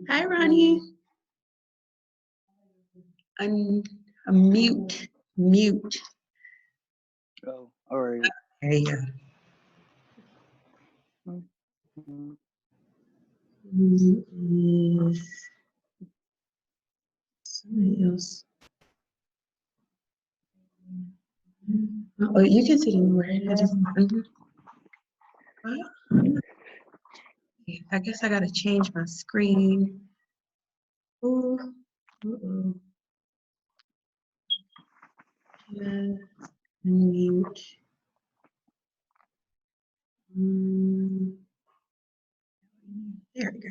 Hi, Ronnie. Mute. Oh, all right. There you go. Somebody else. Oh, you can sit anywhere. I guess I gotta change my screen. Ooh. Mute. There we go.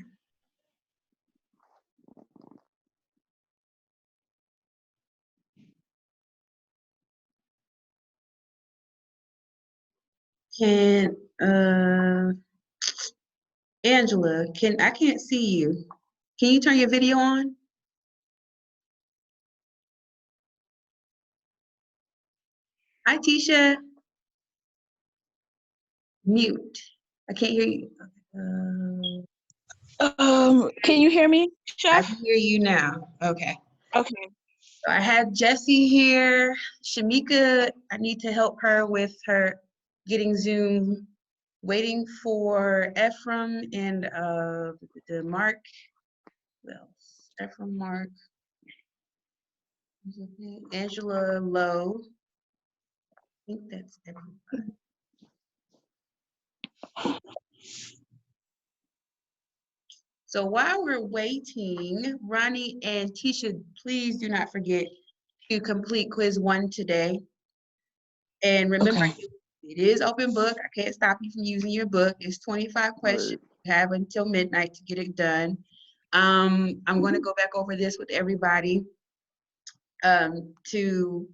Can Angela, I can't see you. Can you turn your video on? Hi, Tisha. Mute. I can't hear you. Can you hear me, Chef? I can hear you now. Okay. Okay. So I had Jessie here. Shamika, I need to help her with her getting Zoom. Waiting for Ephraim and the Mark. Well, Ephraim, Mark. Angela Lowe. I think that's everybody. So while we're waiting, Ronnie and Tisha, please do not forget to complete quiz 1 today. And remember, Okay. it is open book. I can't stop you from using your book. It's 25 questions. You have until midnight to get it done. I'm going to go back over this with everybody to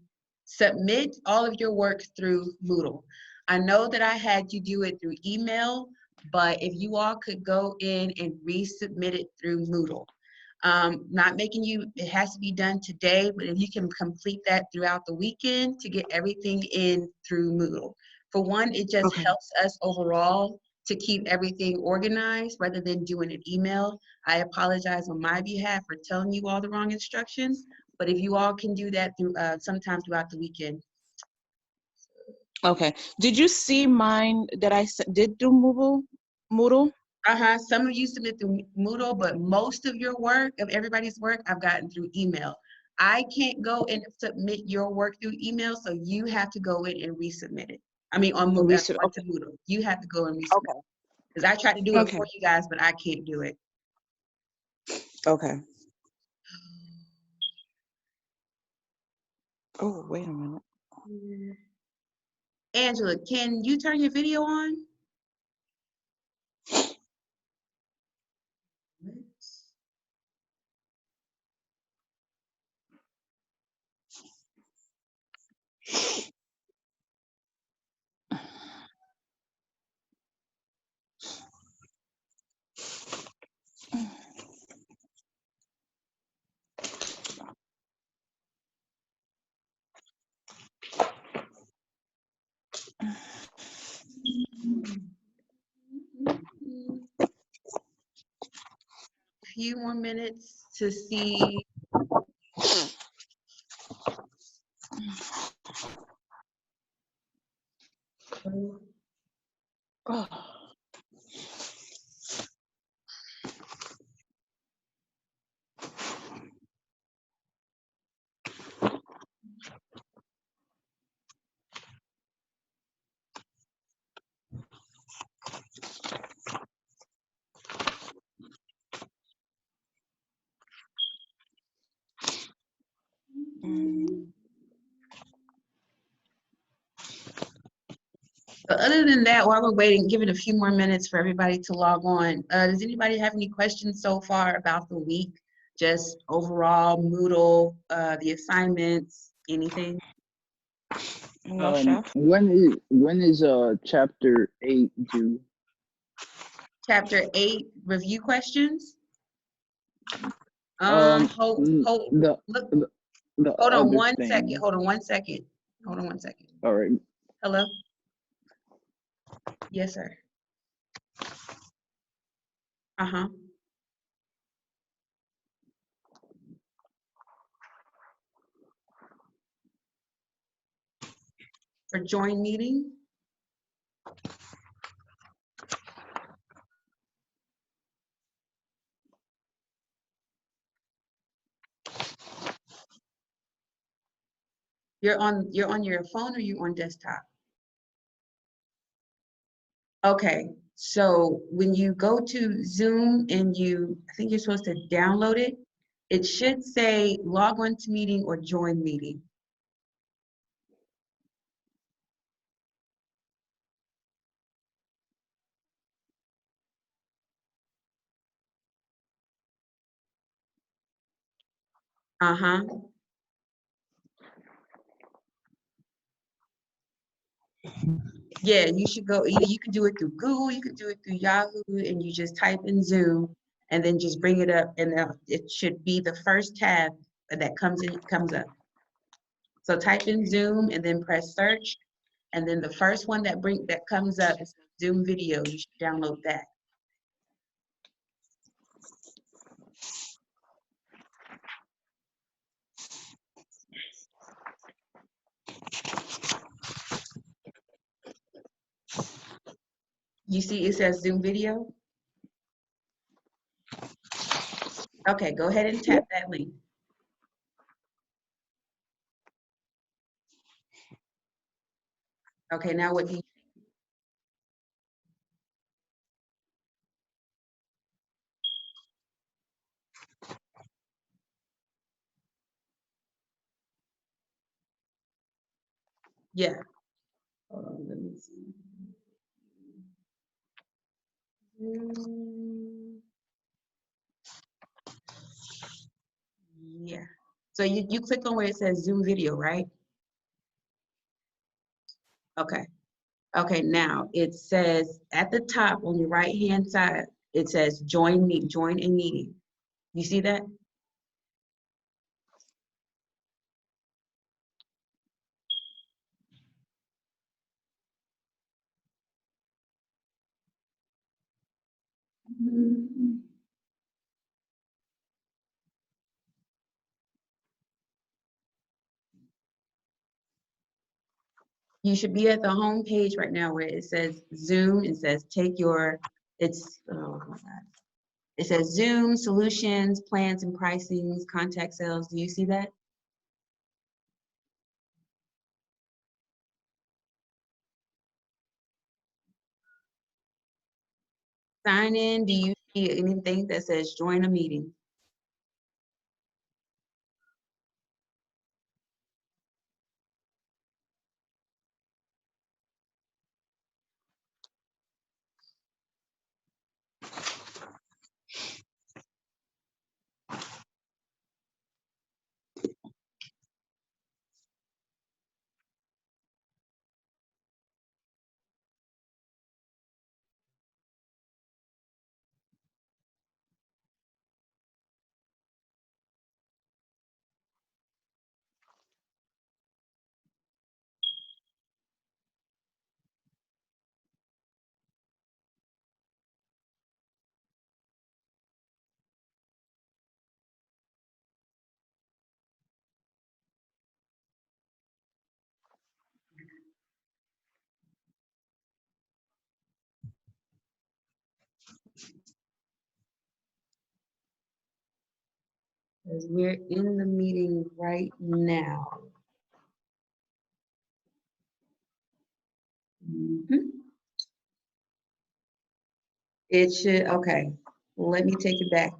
submit all of your work through Moodle. I know that I had you do it through email, but if you all could go in and resubmit it through Moodle. Not making you, it has to be done today, but if you can complete that throughout the weekend to get everything in through Moodle. For one, it just helps us overall to keep everything organized rather than doing an email. I apologize on my behalf for telling you all the wrong instructions, but if you all can do that through sometime throughout the weekend. Okay. Did you see mine that I did do Moodle? Some of you submit through Moodle, but most of your work, of everybody's work, I've gotten through email. I can't go and submit your work through email, so you have to go in and resubmit it. I mean, on Moodle. Moodle. You have to go and resubmit. Okay. Because I tried to do it for you guys, but I can't do it. Okay. Oh, wait a minute. Angela, can you turn your video on? A few more minutes to see. Oh. But other than that, while we're waiting, give it a few more minutes for everybody to log on. Does anybody have any questions so far about the week? Just overall, Moodle, the assignments, Anything? No, chef. When is chapter 8 due? Chapter 8, review questions. Hold, look, the hold on other 1 thing. second. Hold on 1 second. Hold on 1 second. All right. Hello? Yes, sir. Uh-huh. For join meeting? You're on your phone or you on desktop? Okay, so when you go to Zoom and I think you're supposed to download it, it should say log on to meeting or join meeting. Uh-huh. Yeah, you should go, either you can do it through Google, you could do it through Yahoo, and you just type in Zoom and then just bring it up, and it should be the first tab that comes up. So type in Zoom and then press search, and then the first one that comes up is Zoom video. You should download that. You see it says Zoom video? Okay, go ahead and tap that link. Okay, now what do you, yeah. Hold on, let me see. Yeah. So you click on where it says Zoom video, right? Okay. Okay, now it says at the top on your right hand side, it says join a meeting. You see that? You should be at the home page right now where it says Zoom. It says oh my God. It says Zoom solutions, plans and pricings, contact sales. Do you see that? Sign in. Do you see anything that says join a meeting? Because we're in the meeting right now. Mhm. It should, okay, let me take it back.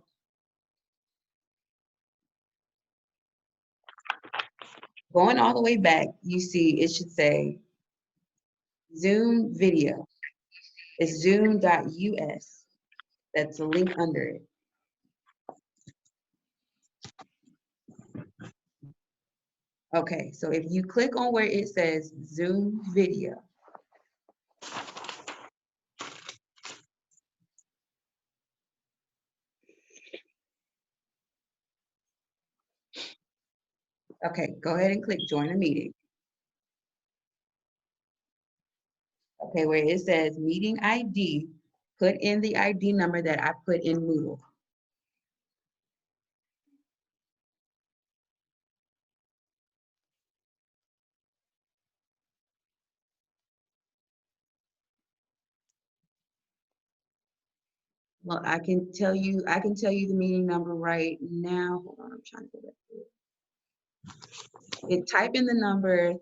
Going all the way back, you see it should say Zoom video. It's zoom.us. That's a link under it. Okay, so if you click on where it says Zoom video, okay, go ahead and click join a meeting. Okay, where it says meeting ID, put in the ID number that I put in Moodle. Well, I can tell you the meeting number right now. Hold on, I'm trying to go back to it. Type in the number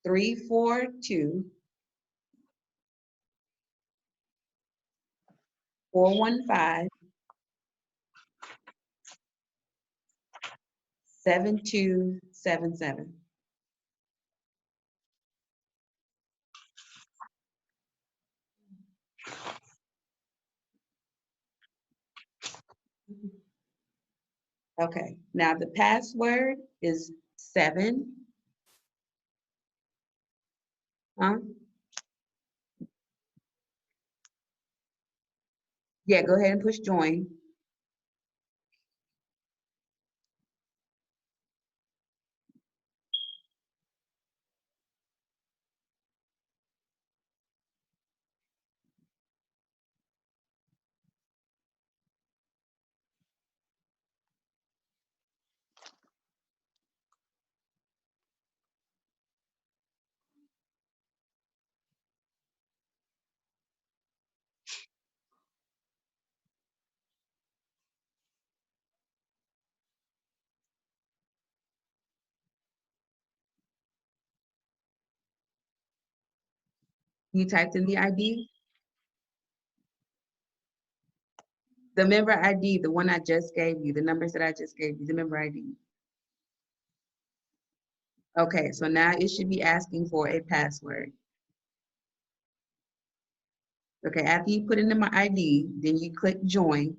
342 415 7277. Okay, now the password is 7. Huh? Yeah, go ahead and push join. You typed in the ID? The member ID, the one I just gave you, the numbers that I just gave you, the member ID. Okay, so now it should be asking for a password. Okay, after you put in my ID, then you click join.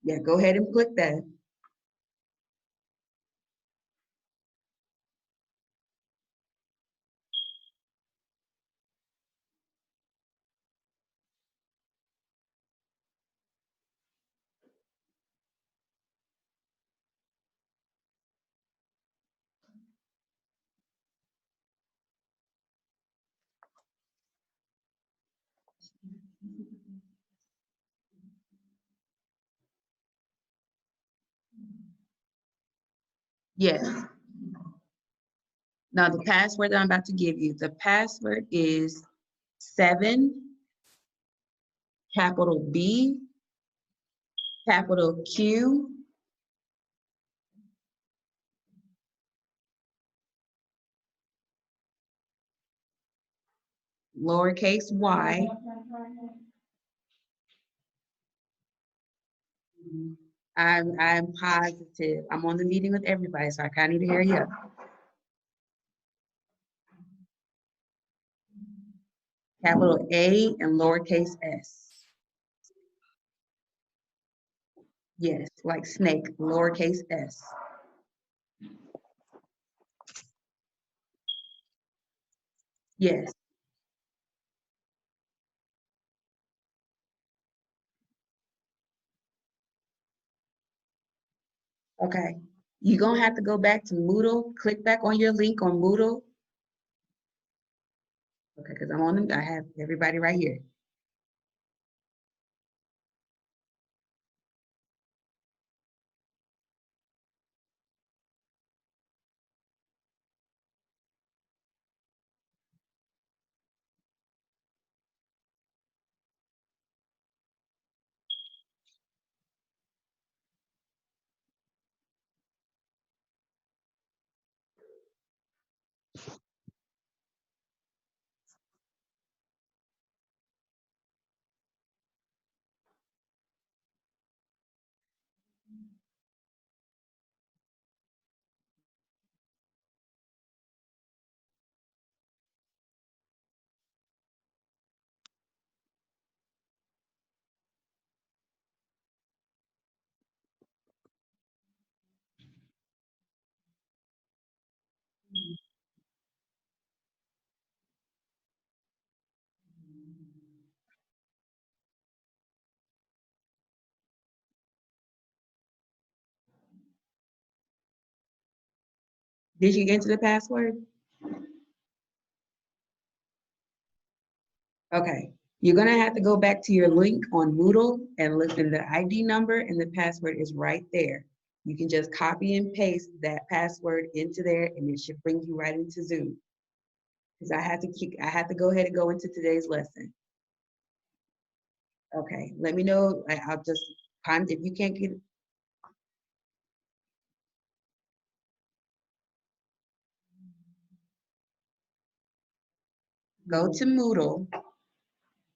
Yeah, go ahead and click that. Yes. Now the password that I'm about to give you, the password is 7, capital B, capital Q, lowercase y. I'm positive. I'm on the meeting with everybody, so I kind of need to hear you. Capital A and lowercase s. Yes, like snake, lowercase s. Yes, okay. You're gonna have to go back to Moodle, click back on your link on Moodle. Okay, because I'm on them, I have everybody right here. Did you enter the password? Okay, you're gonna have to go back to your link on Moodle and look in the ID number, and the password is right there. You can just copy and paste that password into there and it should bring you right into Zoom. Because I had to go ahead and go into today's lesson. Okay, let me know. I'll just find if you can't get. Go to Moodle,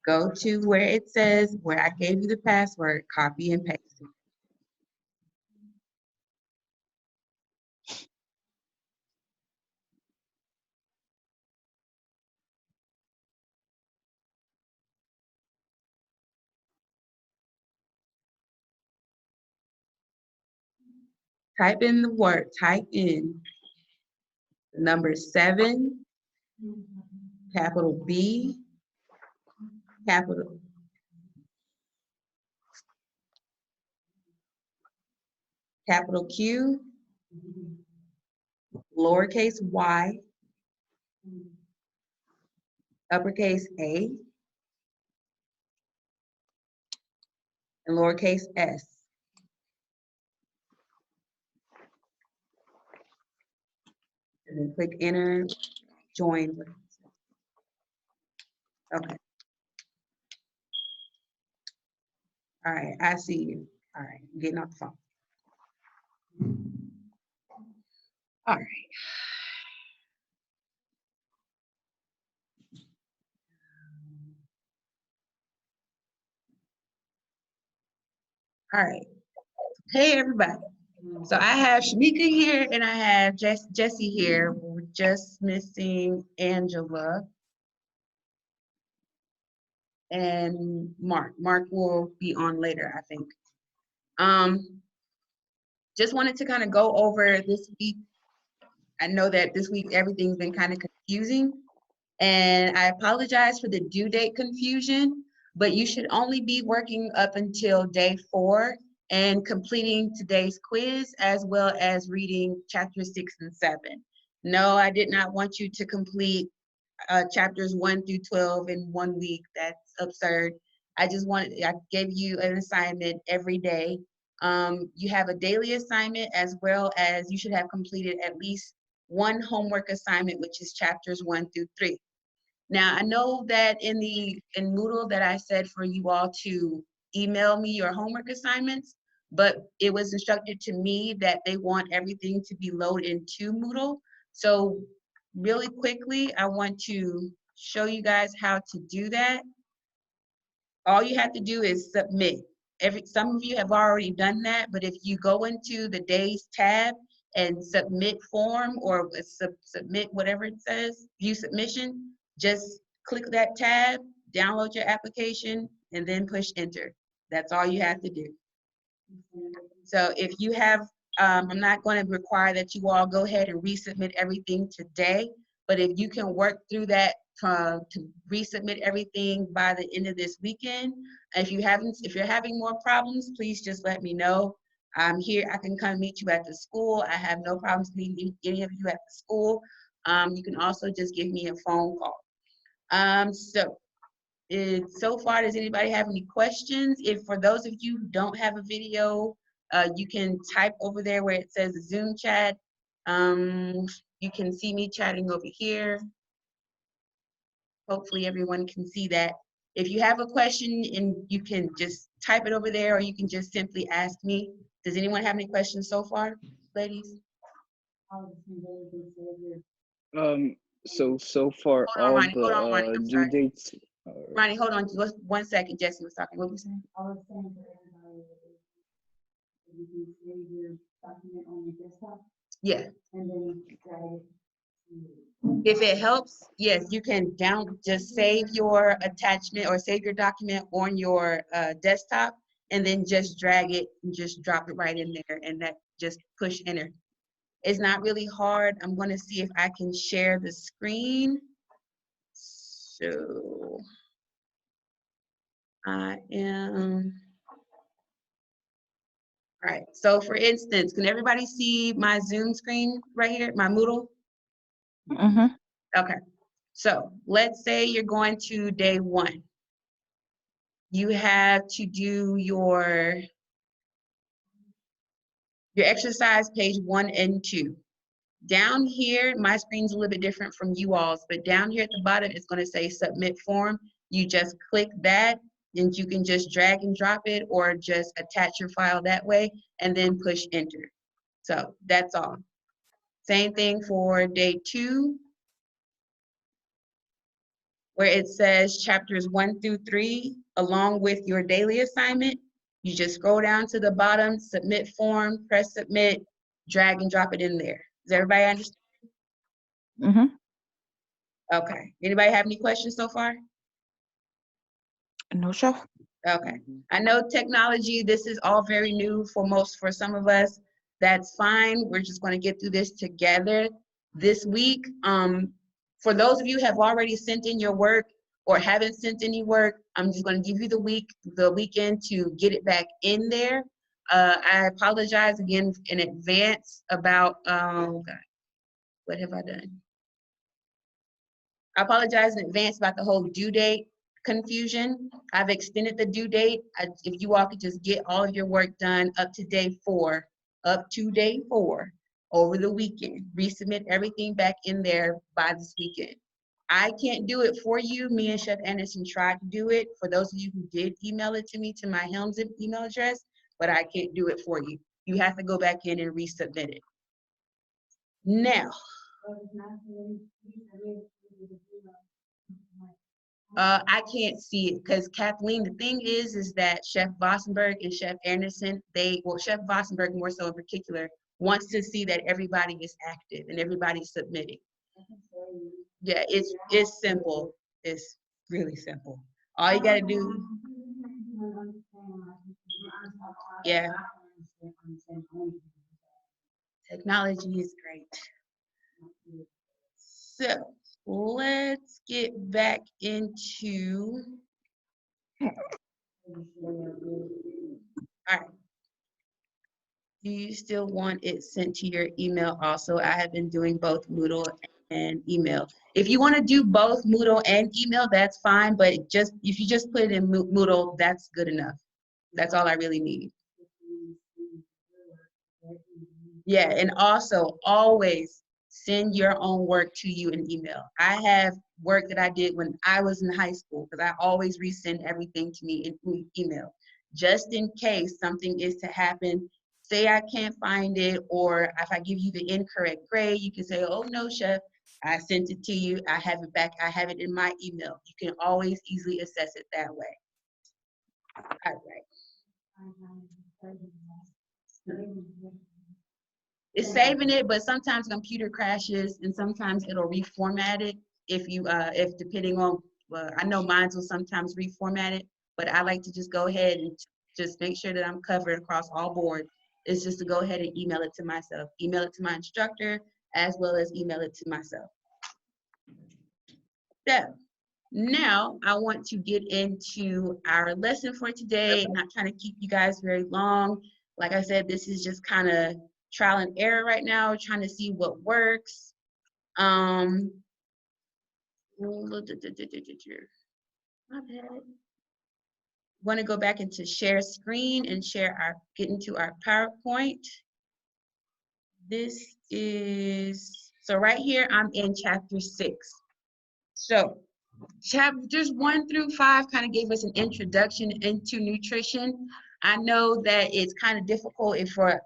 go to where it says where I gave you the password, copy and paste it. Type in the word, type in the number 7, capital B, capital Q, lowercase y, uppercase A, and lowercase s. And then click enter, join. Okay. All right, I see you. All right, I'm getting off the phone. All right. All right. Hey, everybody. So I have Shamika here and I have Jessie here. We're just missing Angela and Mark. Mark will be on later, I think. Just wanted to kind of go over this week. I know that this week everything's been kind of confusing, and I apologize for the due date confusion, but you should only be working up until day 4 and completing today's quiz as well as reading chapters 6 and 7. No, I did not want you to complete chapters 1 through 12 in 1 week. That's absurd. I gave you an assignment every day. You have a daily assignment as well as you should have completed at least 1 homework assignment, which is chapters 1 through 3. Now, I know that in Moodle that I said for you all to email me your homework assignments, but it was instructed to me that they want everything to be loaded into Moodle. So really quickly, I want to show you guys how to do that. All you have to do is submit. Some of you have already done that, but if you go into the Days tab and submit form or submit whatever it says, view submission, just click that tab, download your application, and then push enter. That's all you have to do. So if you have, I'm not going to require that you all go ahead and resubmit everything today, but if you can work through that to resubmit everything by the end of this weekend. If you're having more problems, please just let me know. I'm here. I can come meet you at the school. I have no problems meeting any of you at the school. You can also just give me a phone call. So far, does anybody have any questions? If for those of you who don't have a video, you can type over there where it says Zoom chat. You can see me chatting over here. Hopefully everyone can see that. If you have a question, and you can just type it over there, or you can just simply ask me. Does anyone have any questions so far, ladies? So far Hold on, all Ronnie. Hold on, Ronnie. the I'm due sorry. dates. Ronnie, hold on. Just 1 second. Jesse was talking. What were you saying? I was saying for everybody, if you can save your document on your desktop Yeah. and then drag it. If it helps, yes, you can just save your attachment or save your document on your desktop and then just drag it and just drop it right in there and that just push enter. It's not really hard. I'm going to see if I can share the screen. So I am All right, so for instance, can everybody see my Zoom screen right here, my Moodle? Mm-hmm. Okay, so let's say you're going to day 1. You have to do your exercise page 1 and 2. Down here, my screen's a little bit different from you all's, but down here at the bottom, it's gonna say submit form. You just click that, and you can just drag and drop it or just attach your file that way and then push enter. So that's all. Same thing for day 2, where it says chapters 1 through 3, along with your daily assignment. You just scroll down to the bottom, submit form, press submit, drag and drop it in there. Does everybody understand? Mm-hmm. Okay. Anybody have any questions so far? No, chef. Okay. I know technology, this is all very new for some of us. That's fine. We're just going to get through this together this week. For those of you who have already sent in your work or haven't sent any work, I'm just going to give you the weekend to get it back in there. I apologize again in advance about, oh God, what have I done? I apologize in advance about the whole due date confusion. I've extended the due date. If you all could just get all of your work done up to day 4 over the weekend. Resubmit everything back in there by this weekend. I can't do it for you. Me and Chef Anderson tried to do it. For those of you who did email it to me to my Helms email address, but I can't do it for you. You have to go back in and resubmit it. Now, I can't see it because Kathleen, the thing is that Chef Vossenberg and Chef Anderson, Chef Vossenberg more so in particular, wants to see that everybody is active and everybody's submitting. Yeah, it's simple. It's really simple. All you gotta do, yeah, technology is great. So let's get back into, all right. Do you still want it sent to your email also? I have been doing both Moodle and email. If you want to do both Moodle and email, that's fine, but if you just put it in Moodle, that's good enough. That's all I really need. Yeah, and also always send your own work to you in email. I have work that I did when I was in high school because I always resend everything to me in email. Just in case something is to happen, say I can't find it, or if I give you the incorrect grade, you can say, oh no, Chef, I sent it to you, I have it back, I have it in my email. You can always easily assess it that way. All right. It's saving it, but sometimes computer crashes and sometimes it'll reformat it if depending on, I know mine will sometimes reformat it, but I like to just go ahead and just make sure that I'm covered across all boards. It's just to go ahead and email it to myself, email it to my instructor, as well as email it to myself. So now I want to get into our lesson for today. I'm not trying to keep you guys very long. Like I said, this is just kind of trial and error right now, trying to see what works. My bad. Want to go back into share screen and get into our PowerPoint. This is, so right here, I'm in chapter 6. So chapters 1 through 5 kind of gave us an introduction into nutrition. I know that it's kind of difficult if you're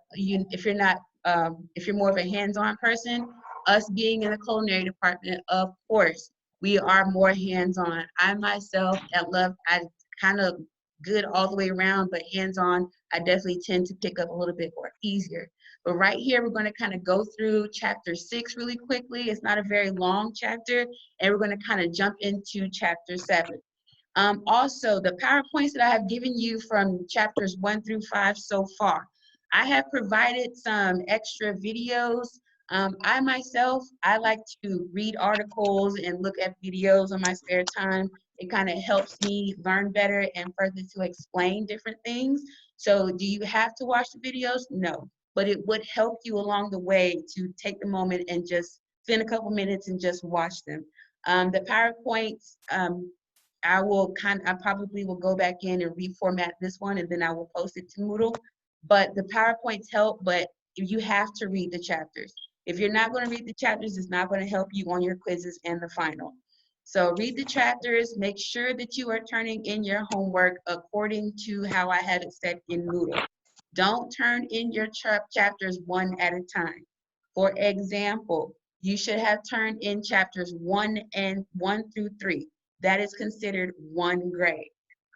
more of a hands-on person. Us being in the culinary department, of course, we are more hands-on. I myself, I kind of good all the way around, but hands-on, I definitely tend to pick up a little bit more easier. But right here, we're going to kind of go through chapter 6 really quickly. It's not a very long chapter, and we're going to kind of jump into chapter 7. Also, the PowerPoints that I have given you from chapters 1 through 5 so far, I have provided some extra videos. I myself, I like to read articles and look at videos on my spare time. It kind of helps me learn better and further to explain different things. So do you have to watch the videos? No, but it would help you along the way to take the moment and just spend a couple minutes and just watch them. The PowerPoints, I probably will go back in and reformat this one, and then I will post it to Moodle. But the PowerPoints help, but you have to read the chapters. If you're not going to read the chapters, it's not going to help you on your quizzes and the final. So read the chapters, make sure that you are turning in your homework according to how I have it set in Moodle. Don't turn in your chapters one at a time. For example, you should have turned in chapters 1 through 3. That is considered one grade.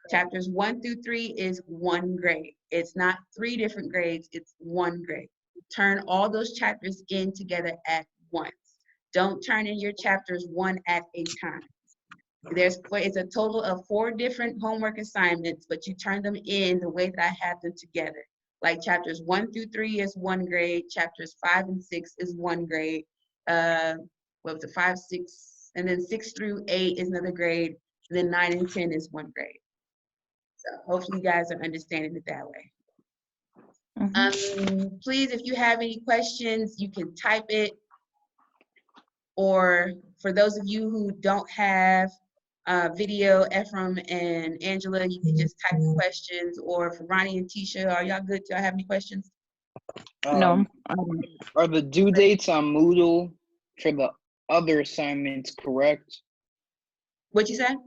Chapters 1 through 3 is one grade. It's not 3 different grades, it's one grade. Turn all those chapters in together at once. Don't turn in your chapters one at a time. It's a total of 4 different homework assignments, but you turn them in the way that I have them together. Like chapters 1 through 3 is one grade, chapters 5 and 6 is one grade. What was it, 5, 6, and then 6 through 8 is another grade, and then 9 and 10 is one grade. So hopefully you guys are understanding it that way. Please, if you have any questions, you can type it. Or for those of you who don't have video, Ephraim and Angela, you can just type the questions. Or for Ronnie and Tisha, are y'all good? Do y'all have any questions? No. Are the due dates on Moodle for the other assignments correct? What you said?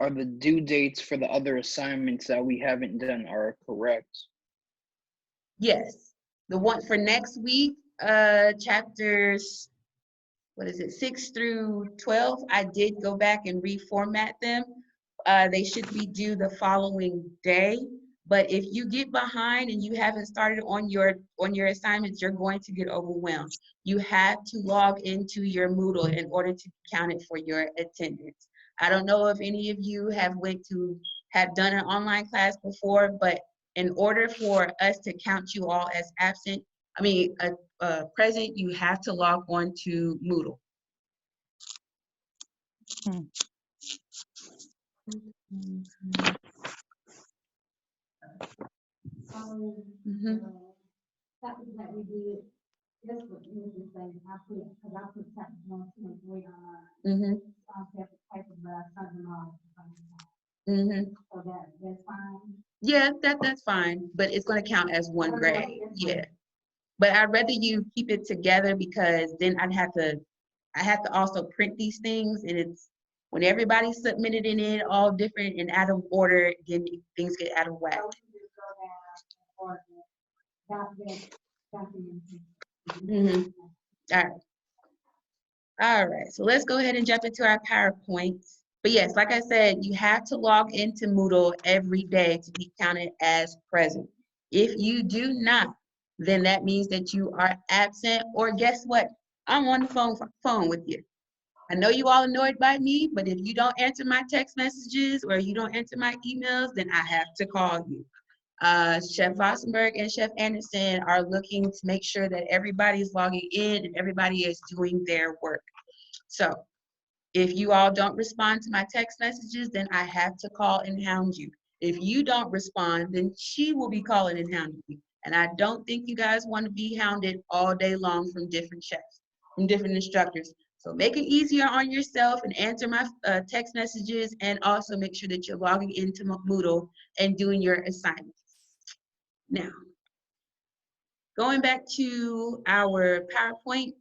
Are the due dates for the other assignments that we haven't done are correct? Yes. The one for next week, chapters, 6 through 12, I did go back and reformat them. They should be due the following day. But if you get behind and you haven't started on your assignments, you're going to get overwhelmed. You have to log into your Moodle in order to count it for your attendance. I don't know if any of you have done an online class before, but in order for us to count you all as present, you have to log on to Moodle. Chapters that we did, that's what you was just saying, I put chapters 1, 2, and 3 online. I have to type it, but I turned them off. So that's fine. Yeah, that's fine, but it's going to count as one grade. Yeah, but I'd rather you keep it together, because then I have to also print these things, and it's when everybody's submitted in it all different and out of order, then things get out of whack. All right, so let's go ahead and jump into our PowerPoints. But yes, like I said, you have to log into Moodle every day to be counted as present. If you do not, then that means that you are absent, or guess what? I'm on the phone with you. I know you all annoyed by me, but if you don't answer my text messages or you don't answer my emails, then I have to call you. Chef Vossenberg and Chef Anderson are looking to make sure that everybody is logging in and everybody is doing their work. So if you all don't respond to my text messages, then I have to call and hound you. If you don't respond, then she will be calling and hounding you. And I don't think you guys want to be hounded all day long from different chefs, from different instructors. So make it easier on yourself and answer my text messages, and also make sure that you're logging into Moodle and doing your assignments. Now, going back to our PowerPoint.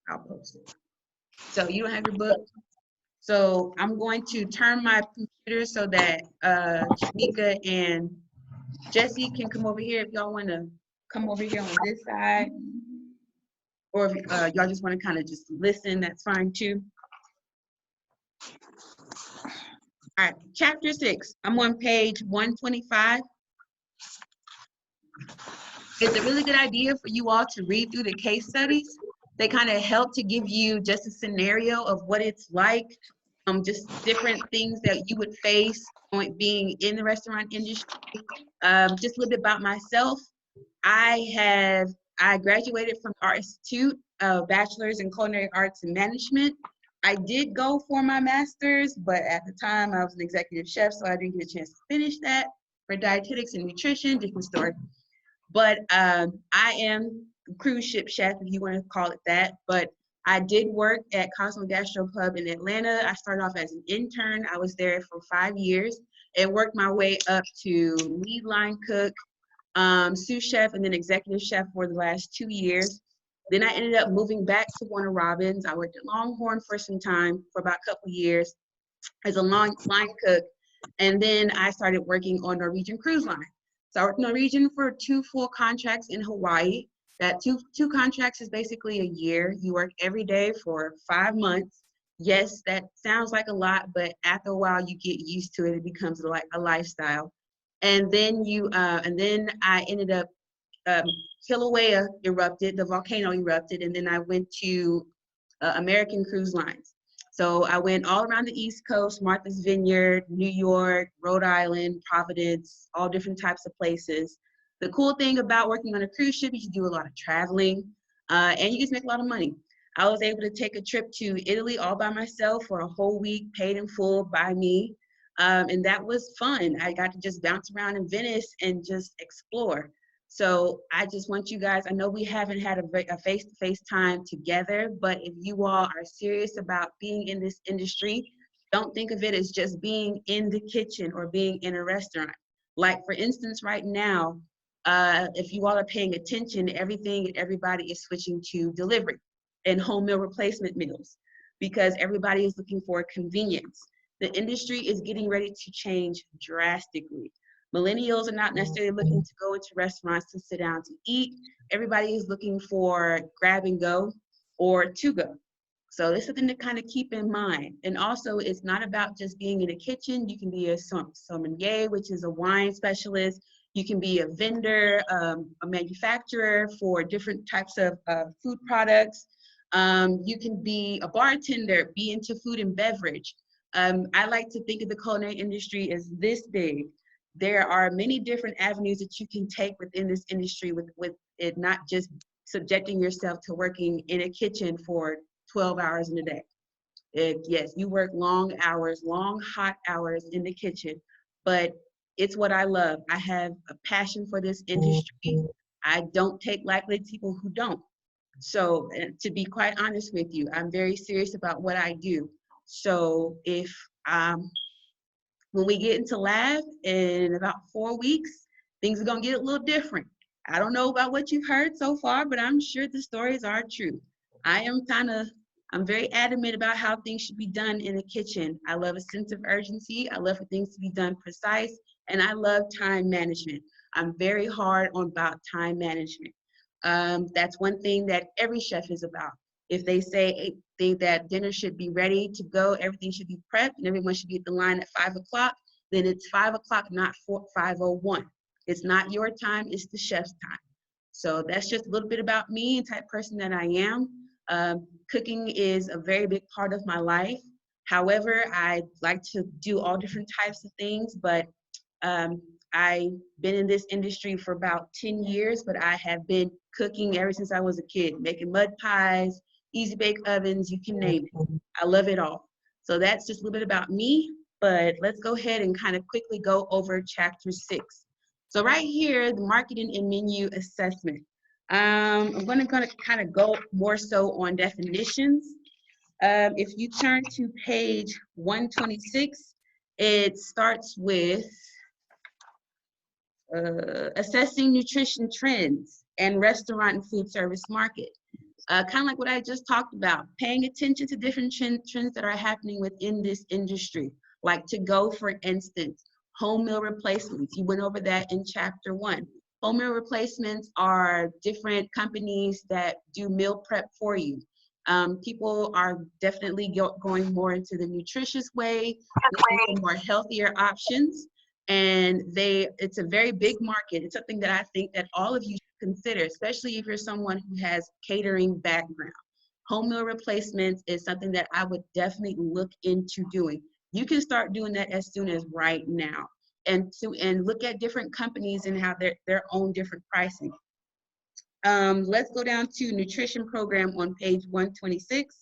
I'll post it. So you don't have your book. So I'm going to turn my computer so that Shanika and Jesse can come over here if y'all want to come over here on this side. Or if y'all just want to kind of just listen, that's fine too. All right, chapter 6. I'm on page 125. It's a really good idea for you all to read through the case studies. They kind of help to give you just a scenario of what it's like, just different things that you would face being in the restaurant industry. Just a little bit about myself. I graduated from Art Institute. a bachelor's in culinary arts and management. I did go for my master's, but at the time I was an executive chef, so I didn't get a chance to finish that. For dietetics and nutrition, different story. But I am a cruise ship chef, if you want to call it that. But I did work at Cosmo Gastro Pub in Atlanta. I started off as an intern. I was there for 5 years and worked my way up to lead line cook, sous chef, and then executive chef for the last 2 years. Then I ended up moving back to Warner Robins. I worked at Longhorn for some time, for about a couple years as a line cook. And then I started working on Norwegian Cruise Line. So I worked Norwegian for 2 full contracts in Hawaii. That two contracts is basically a year. You work every day for 5 months. Yes, that sounds like a lot, but after a while you get used to it. It becomes like a lifestyle. And then I ended up, Kilauea erupted, the volcano erupted, and then I went to American Cruise Lines. So I went all around the East Coast, Martha's Vineyard, New York, Rhode Island, Providence, all different types of places. The cool thing about working on a cruise ship is you do a lot of traveling, and you just make a lot of money. I was able to take a trip to Italy all by myself for a whole week, paid in full by me, and that was fun. I got to just bounce around in Venice and just explore. So I just want you guys, I know we haven't had a face-to-face time together, but if you all are serious about being in this industry, don't think of it as just being in the kitchen or being in a restaurant. Like for instance, right now, if you all are paying attention, everything and everybody is switching to delivery and home meal replacement meals because everybody is looking for convenience. The industry is getting ready to change drastically. Millennials are not necessarily looking to go into restaurants to sit down to eat. Everybody is looking for grab and go or to go. So it's something to kind of keep in mind. And also it's not about just being in a kitchen. You can be a sommelier, which is a wine specialist. You can be a vendor, a manufacturer for different types of food products. You can be a bartender, be into food and beverage. I like to think of the culinary industry as this big. There are many different avenues that you can take within this industry with it not just subjecting yourself to working in a kitchen for 12 hours in a day. Yes, you work long hours, long hot hours in the kitchen, but it's what I love. I have a passion for this industry. I don't take lightly to people who don't. So to be quite honest with you, I'm very serious about what I do. So if when we get into lab in about 4 weeks, things are gonna get a little different. I don't know about what you've heard so far, but I'm sure the stories are true. I'm very adamant about how things should be done in the kitchen. I love a sense of urgency. I love for things to be done precise, and I love time management. I'm very hard on about time management. That's one thing that every chef is about. If they say that dinner should be ready to go, everything should be prepped, and everyone should be at the line at 5 o'clock, then it's 5 o'clock, not 5:01. It's not your time, it's the chef's time. So that's just a little bit about me and type of person that I am. Cooking is a very big part of my life. However, I like to do all different types of things, but I've been in this industry for about 10 years, but I have been cooking ever since I was a kid, making mud pies, easy bake ovens, you can name it. I love it all. So that's just a little bit about me, but let's go ahead and kind of quickly go over chapter 6. So right here, the marketing and menu assessment. I'm gonna kind of go more so on definitions. If you turn to page 126, it starts with assessing nutrition trends and restaurant and food service market. Kind of like what I just talked about, paying attention to different trends that are happening within this industry, like to go, for instance, home meal replacements. You went over that in chapter 1. Home meal replacements are different companies that do meal prep for you. People are definitely going more into the nutritious way, looking for more healthier options. And it's a very big market. It's something that I think that all of you should consider, especially if you're someone who has catering background. Home meal replacements is something that I would definitely look into doing. You can start doing that as soon as right now, and look at different companies and have their own different pricing. Let's go down to nutrition program on page 126.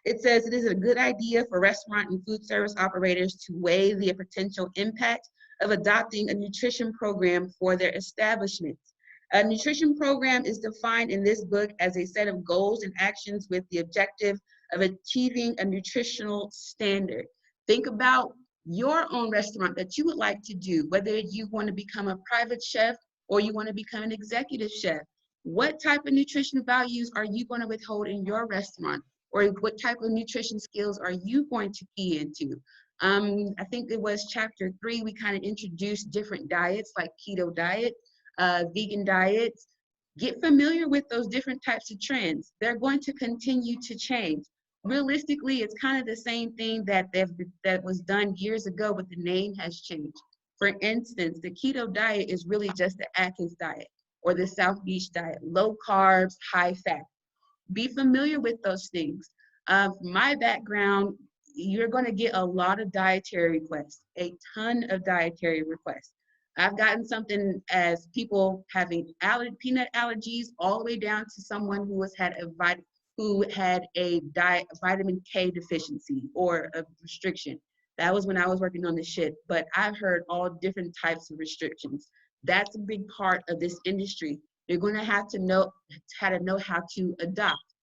It says it is a good idea for restaurant and food service operators to weigh the potential impact of adopting a nutrition program for their establishments. A nutrition program is defined in this book as a set of goals and actions with the objective of achieving a nutritional standard. Think about your own restaurant that you would like to do, whether you want to become a private chef or you want to become an executive chef. What type of nutrition values are you going to withhold in your restaurant? Or what type of nutrition skills are you going to key into? I think it was chapter 3, we kind of introduced different diets like keto diet, vegan diets. Get familiar with those different types of trends. They're going to continue to change. Realistically, it's kind of the same thing that was done years ago, but the name has changed. For instance, the keto diet is really just the Atkins diet or the South Beach diet, low carbs, high fat. Be familiar with those things. My background, you're going to get a lot of dietary requests, a ton of dietary requests. I've gotten something as people having peanut allergies all the way down to someone who had a vitamin K deficiency or a restriction. That was when I was working on the shit, but I've heard all different types of restrictions. That's a big part of this industry. You're going to have to know how to adopt.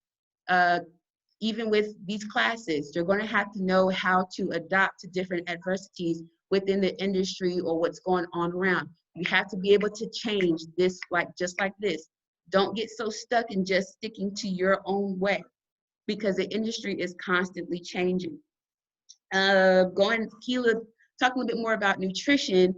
Even with these classes, you're going to have to know how to adapt to different adversities within the industry or what's going on around. You have to be able to change this, just like this. Don't get so stuck in just sticking to your own way because the industry is constantly changing. Talking a little bit more about nutrition.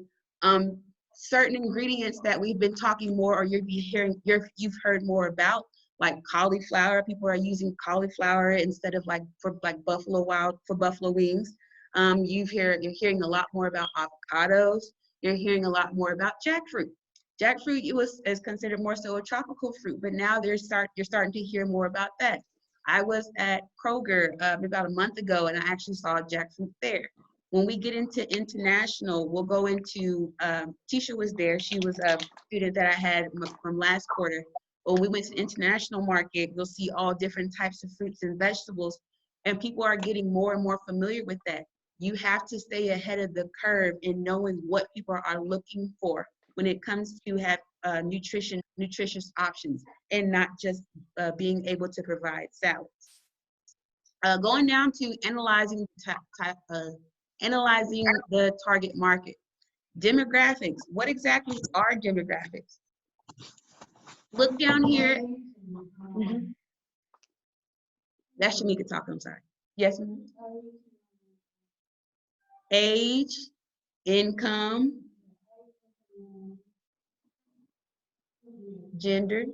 Certain ingredients that we've been talking more, or you've heard more about, like cauliflower. People are using cauliflower instead of for buffalo wings. You're hearing a lot more about avocados. You're hearing a lot more about jackfruit. Jackfruit is considered more so a tropical fruit, but now you're starting to hear more about that. I was at Kroger about a month ago, and I actually saw jackfruit there. When we get into international, we'll go into, Tisha was there. She was a student that I had from last quarter. When we went to the international market, you'll see all different types of fruits and vegetables, and people are getting more and more familiar with that. You have to stay ahead of the curve in knowing what people are looking for when it comes to have nutritious options, and not just being able to provide salads. Going down to analyzing the target market. Demographics. What exactly are demographics? Look down here. That's Shamika talking, I'm sorry. Yes, ma'am? Age, income, gender.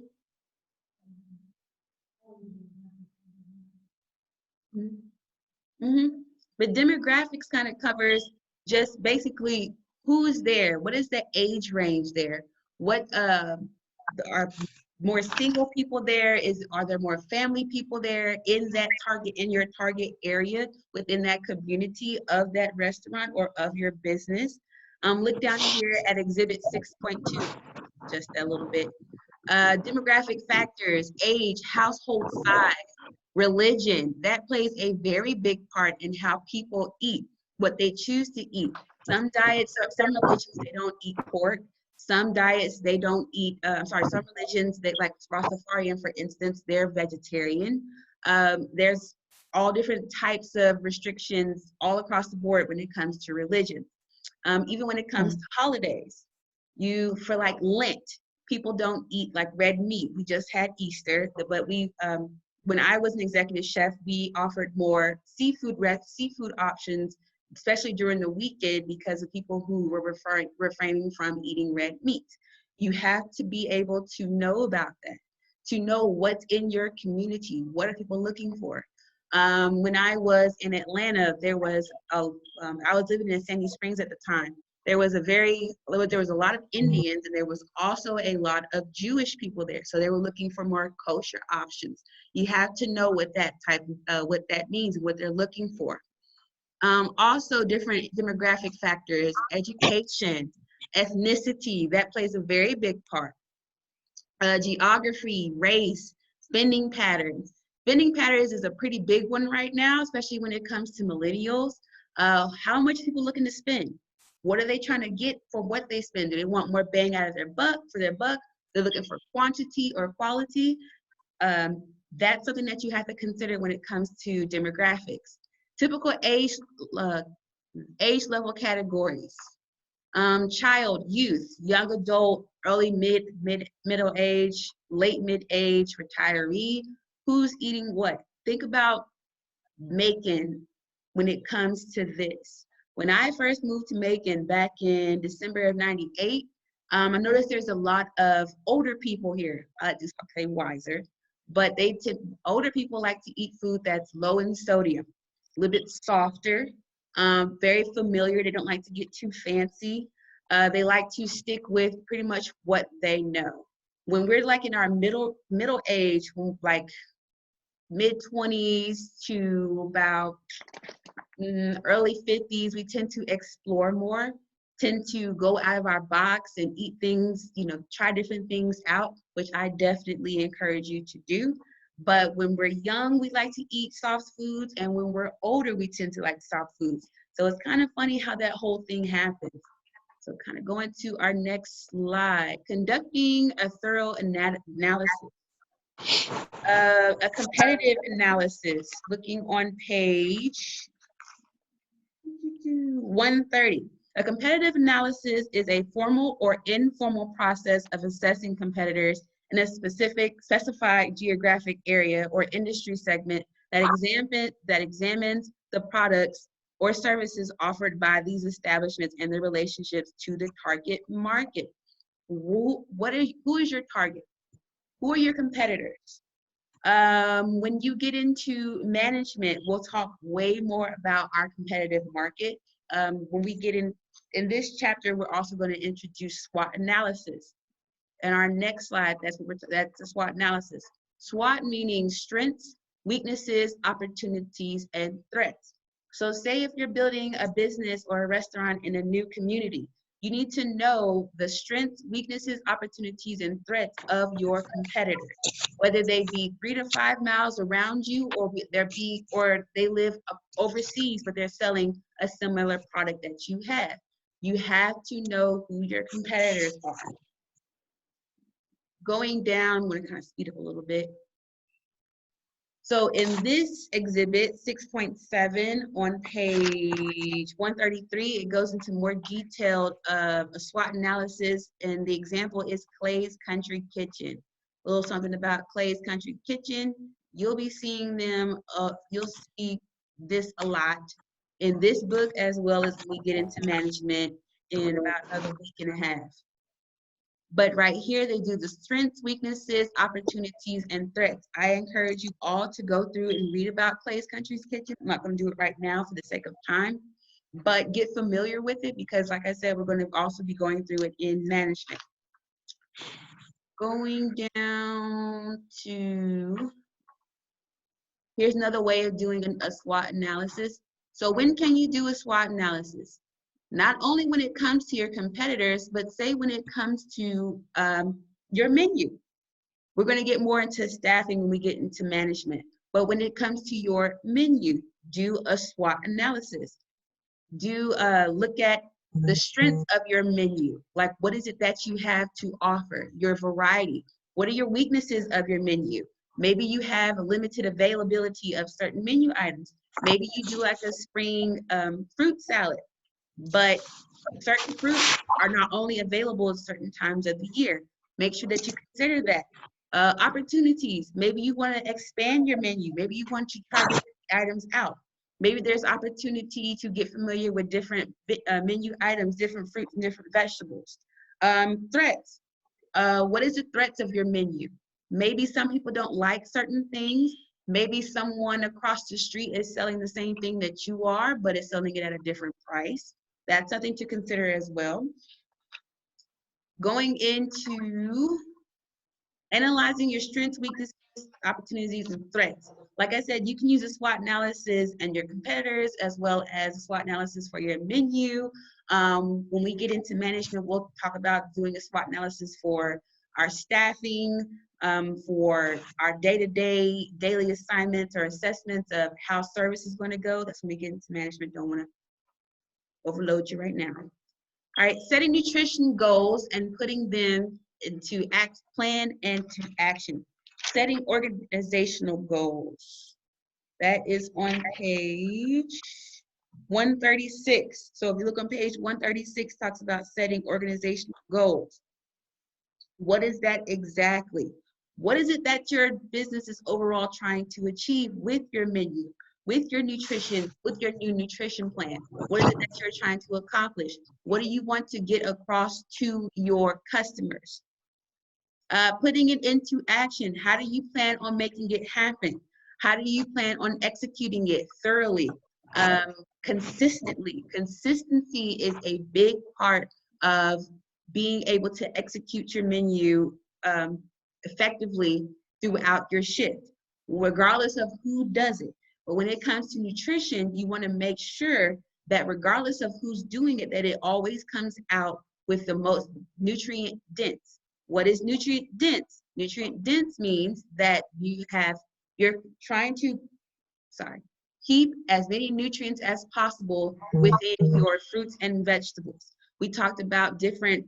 But demographics kind of covers just basically who is there, what is the age range there, what are more single people there, are there more family people there in your target area within that community of that restaurant or of your business. Look down here at exhibit 6.2, just a little bit. Demographic factors, age, household size, religion, that plays a very big part in how people eat, what they choose to eat. Some religions, they don't eat pork. Some diets, they don't eat, some religions, like Rastafarian, for instance, they're vegetarian. There's all different types of restrictions all across the board when it comes to religion. Even when it comes to holidays, for like Lent, people don't eat like red meat. We just had Easter, but when I was an executive chef, we offered more seafood options, especially during the weekend, because of people who were refraining from eating red meat. You have to be able to know about that, to know what's in your community. What are people looking for? When I was in Atlanta, I was living in Sandy Springs at the time. There was a lot of Indians, and there was also a lot of Jewish people there. So they were looking for more kosher options. You have to know what that means, what they're looking for. Also, different demographic factors, education, ethnicity, that plays a very big part. Geography, race, spending patterns. Spending patterns is a pretty big one right now, especially when it comes to millennials. How much people looking to spend? What are they trying to get for what they spend? Do they want more bang out of their buck for their buck? They're looking for quantity or quality. That's something that you have to consider when it comes to demographics. Typical age level categories. Child, youth, young adult, early middle age, late mid age, retiree. Who's eating what? Think about Macon when it comes to this. When I first moved to Macon back in December of '98, I noticed there's a lot of older people here. I just say wiser, but older people like to eat food that's low in sodium, a little bit softer, very familiar. They don't like to get too fancy. They like to stick with pretty much what they know. When we're like in our middle age, like mid-20s to about early 50s, we tend to explore more, tend to go out of our box and eat things, try different things out, which I definitely encourage you to do. But when we're young, we like to eat soft foods, and when we're older, we tend to like soft foods. So it's kind of funny how that whole thing happens. So kind of going to our next slide, conducting a thorough analysis. A competitive analysis, looking on page 130. A competitive analysis is a formal or informal process of assessing competitors in a specified geographic area or industry segment that examines the products or services offered by these establishments and their relationships to the target market. Who is your target? Who are your competitors? When you get into management, we'll talk way more about our competitive market. When we get in this chapter, we're also going to introduce SWOT analysis. And our next slide, that's the SWOT analysis. SWOT meaning strengths, weaknesses, opportunities, and threats. So say if you're building a business or a restaurant in a new community, you need to know the strengths, weaknesses, opportunities, and threats of your competitors, whether they be 3 to 5 miles around you, or they live overseas, but they're selling a similar product that you have. You have to know who your competitors are. Going down, I'm going to kind of speed up a little bit. So in this exhibit 6.7 on page 133, it goes into more detailed a SWOT analysis, and the example is Clay's Country Kitchen. A little something about Clay's Country Kitchen. You'll be seeing them, you'll see this a lot in this book, as well as when we get into management in about another week and a half. But right here, they do the strengths, weaknesses, opportunities, and threats. I encourage you all to go through and read about Clay's Country Kitchen. I'm not going to do it right now for the sake of time, but get familiar with it because, like I said, we're going to also be going through it in management. Going down to, here's another way of doing a SWOT analysis. So when can you do a SWOT analysis? Not only when it comes to your competitors, but say when it comes to your menu. We're going to get more into staffing when we get into management. But when it comes to your menu, do a SWOT analysis. Look at the strengths of your menu. Like, what is it that you have to offer? Your variety. What are your weaknesses of your menu? Maybe you have a limited availability of certain menu items. Maybe you do like a spring fruit salad. But certain fruits are not only available at certain times of the year. Make sure that you consider that. Opportunities, maybe you want to expand your menu. Maybe you want to try different items out. Maybe there's opportunity to get familiar with different menu items, different fruits and different vegetables. Threats, what is the threats of your menu? Maybe some people don't like certain things. Maybe someone across the street is selling the same thing that you are, but is selling it at a different price. That's something to consider as well. Going into analyzing your strengths, weaknesses, opportunities, and threats. Like I said, you can use a SWOT analysis and your competitors, as well as a SWOT analysis for your menu. When we get into management, we'll talk about doing a SWOT analysis for our staffing, for our day-to-day, daily assignments or assessments of how service is going to go. That's when we get into management. Don't want to overload you right now. All right, setting nutrition goals and putting them into plan and to action. Setting organizational goals. That is on page 136. So if you look on page 136, talks about setting organizational goals. What is that exactly? What is it that your business is overall trying to achieve with your menu, with your nutrition, with your new nutrition plan? What is it that you're trying to accomplish? What do you want to get across to your customers? Putting it into action. How do you plan on making it happen? How do you plan on executing it thoroughly, consistently? Consistency is a big part of being able to execute your menu effectively throughout your shift, regardless of who does it. But when it comes to nutrition, you want to make sure that regardless of who's doing it, that it always comes out with the most nutrient dense. What is nutrient dense? Nutrient dense means that you're trying to, keep as many nutrients as possible within your fruits and vegetables. We talked about different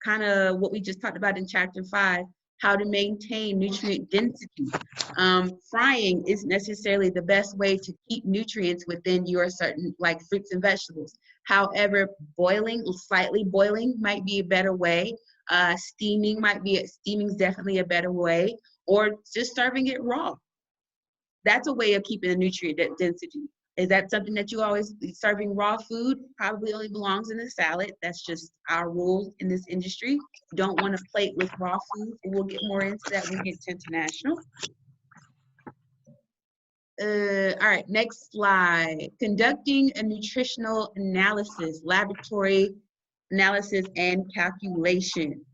kind of what we just talked about in chapter 5, how to maintain nutrient density. Frying isn't necessarily the best way to keep nutrients within your certain, like fruits and vegetables. However, slightly boiling might be a better way. Steaming is definitely a better way, or just serving it raw. That's a way of keeping the nutrient density. Is that something that you always, serving raw food probably only belongs in a salad? That's just our rules in this industry. You don't want to plate with raw food, and we'll get more into that when we get to international. All right, next slide. Conducting a nutritional analysis, laboratory analysis and calculation.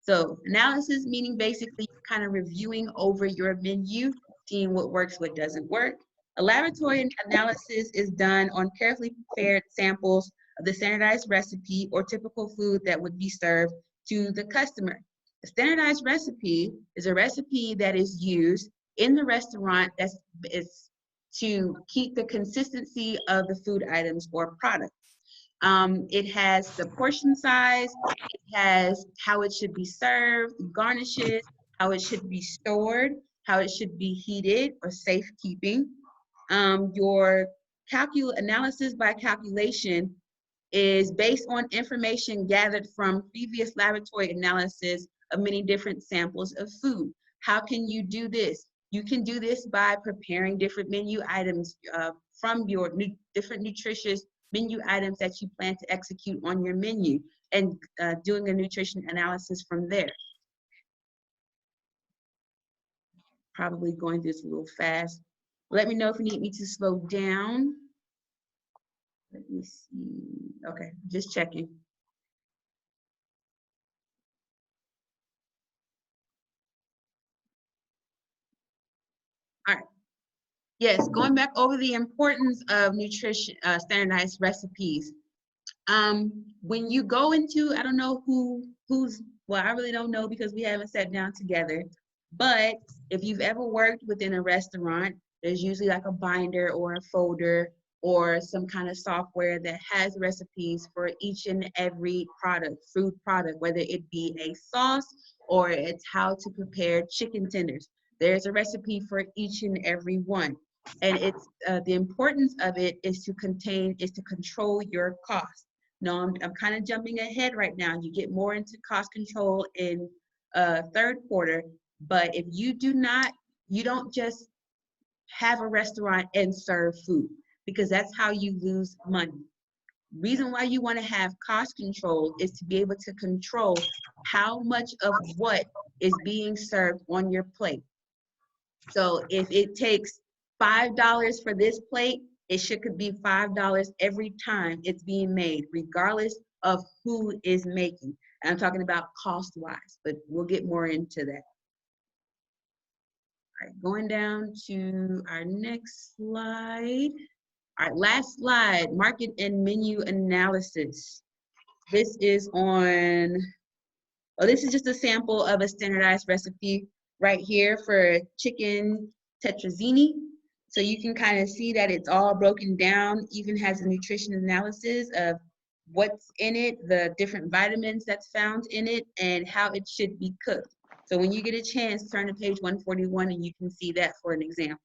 So analysis meaning basically kind of reviewing over your menu, seeing what works, what doesn't work. A laboratory analysis is done on carefully prepared samples of the standardized recipe or typical food that would be served to the customer. A standardized recipe is a recipe that is used in the restaurant that is to keep the consistency of the food items or products. It has the portion size, it has how it should be served, garnishes, how it should be stored, how it should be heated or safekeeping. Your analysis by calculation is based on information gathered from previous laboratory analysis of many different samples of food. How can you do this? You can do this by preparing different menu items from your different nutritious menu items that you plan to execute on your menu and doing a nutrition analysis from there. Probably going this a little fast. Let me know if you need me to slow down. Let me see. Okay, just checking. All right. Yes, going back over the importance of nutrition, standardized recipes. When you go into, I don't know well, I really don't know because we haven't sat down together, but if you've ever worked within a restaurant, there's usually like a binder or a folder or some kind of software that has recipes for each and every food product, whether it be a sauce or it's how to prepare chicken tenders. There's a recipe for each and every one. And it's the importance of it is to control your cost. Now, I'm kind of jumping ahead right now. You get more into cost control in third quarter, but if you don't just have a restaurant and serve food, because that's how you lose money. Reason why you want to have cost control is to be able to control how much of what is being served on your plate. So if it takes $5 for this plate, it could be $5 every time it's being made, regardless of who is making. And I'm talking about cost-wise, but we'll get more into that. All right, going down to our next slide. All right, last slide, market and menu analysis. This is on Oh, this is just a sample of a standardized recipe right here for chicken tetrazzini. So you can kind of see that it's all broken down, even has a nutrition analysis of what's in it, the different vitamins that's found in it, and how it should be cooked. So when you get a chance, turn to page 141 and you can see that for an example.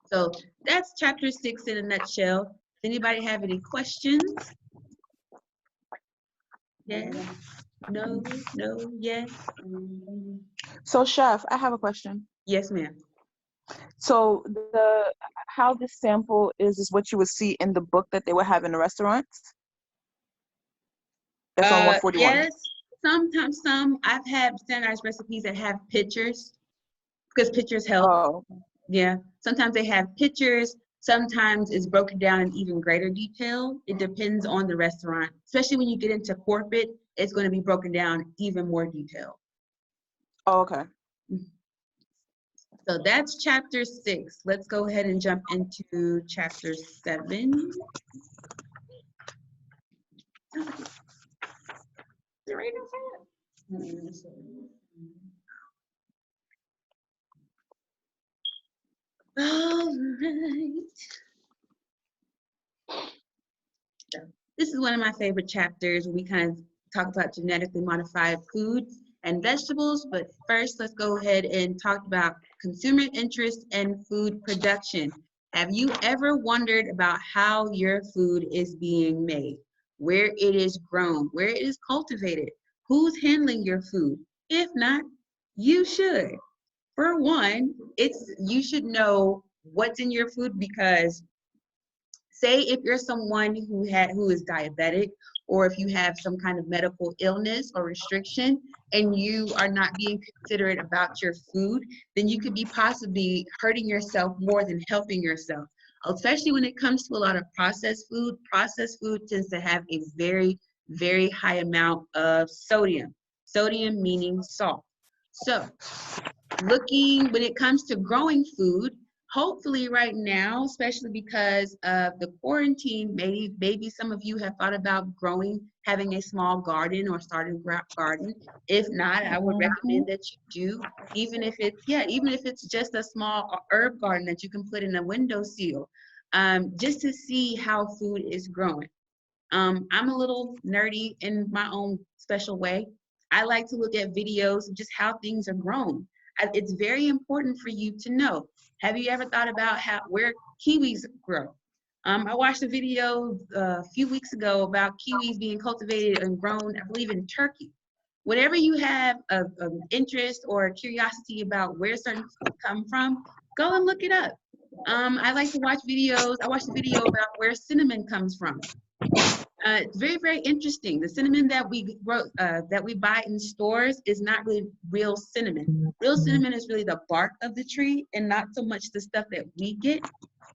So that's chapter 6 in a nutshell. Does anybody have any questions? Yes, no, no, yes. So, Chef, I have a question. Yes, ma'am. So how this sample is what you would see in the book that they would have in the restaurants? That's on 141. Yes, sometimes I've had standardized recipes that have pictures because pictures help. Oh, Yeah, sometimes they have pictures. Sometimes it's broken down in even greater detail. It depends on the restaurant, especially when you get into corporate, it's going to be broken down even more detail. okay. So that's chapter 6. Let's go ahead and jump into chapter 7. All right. So this is one of my favorite chapters where we kind of talk about genetically modified foods and vegetables. But first, let's go ahead and talk about consumer interest and food production. Have you ever wondered about how your food is being made, where it is grown, where it is cultivated, who's handling your food? If not, you should. For one, you should know what's in your food because say if you're someone who is diabetic, or if you have some kind of medical illness or restriction and you are not being considerate about your food, then you could be possibly hurting yourself more than helping yourself. Especially when it comes to a lot of processed food. Processed food tends to have a very, very high amount of sodium. Sodium meaning salt. So when it comes to growing food, hopefully right now, especially because of the quarantine, maybe some of you have thought about having a small garden or starting a garden. If not, I would recommend that you do, even if it's just a small herb garden that you can put in a windowsill, just to see how food is growing. I'm a little nerdy in my own special way. I like to look at videos of just how things are grown. It's very important for you to know. Have you ever thought about where kiwis grow? I watched a video a few weeks ago about kiwis being cultivated and grown, I believe, in Turkey. Whatever you have of interest or curiosity about where certain foods come from, go and look it up. I like to watch videos. I watched a video about where cinnamon comes from. It's very, very interesting. The cinnamon that we buy in stores is not really real cinnamon. Real cinnamon is really the bark of the tree and not so much the stuff that we get.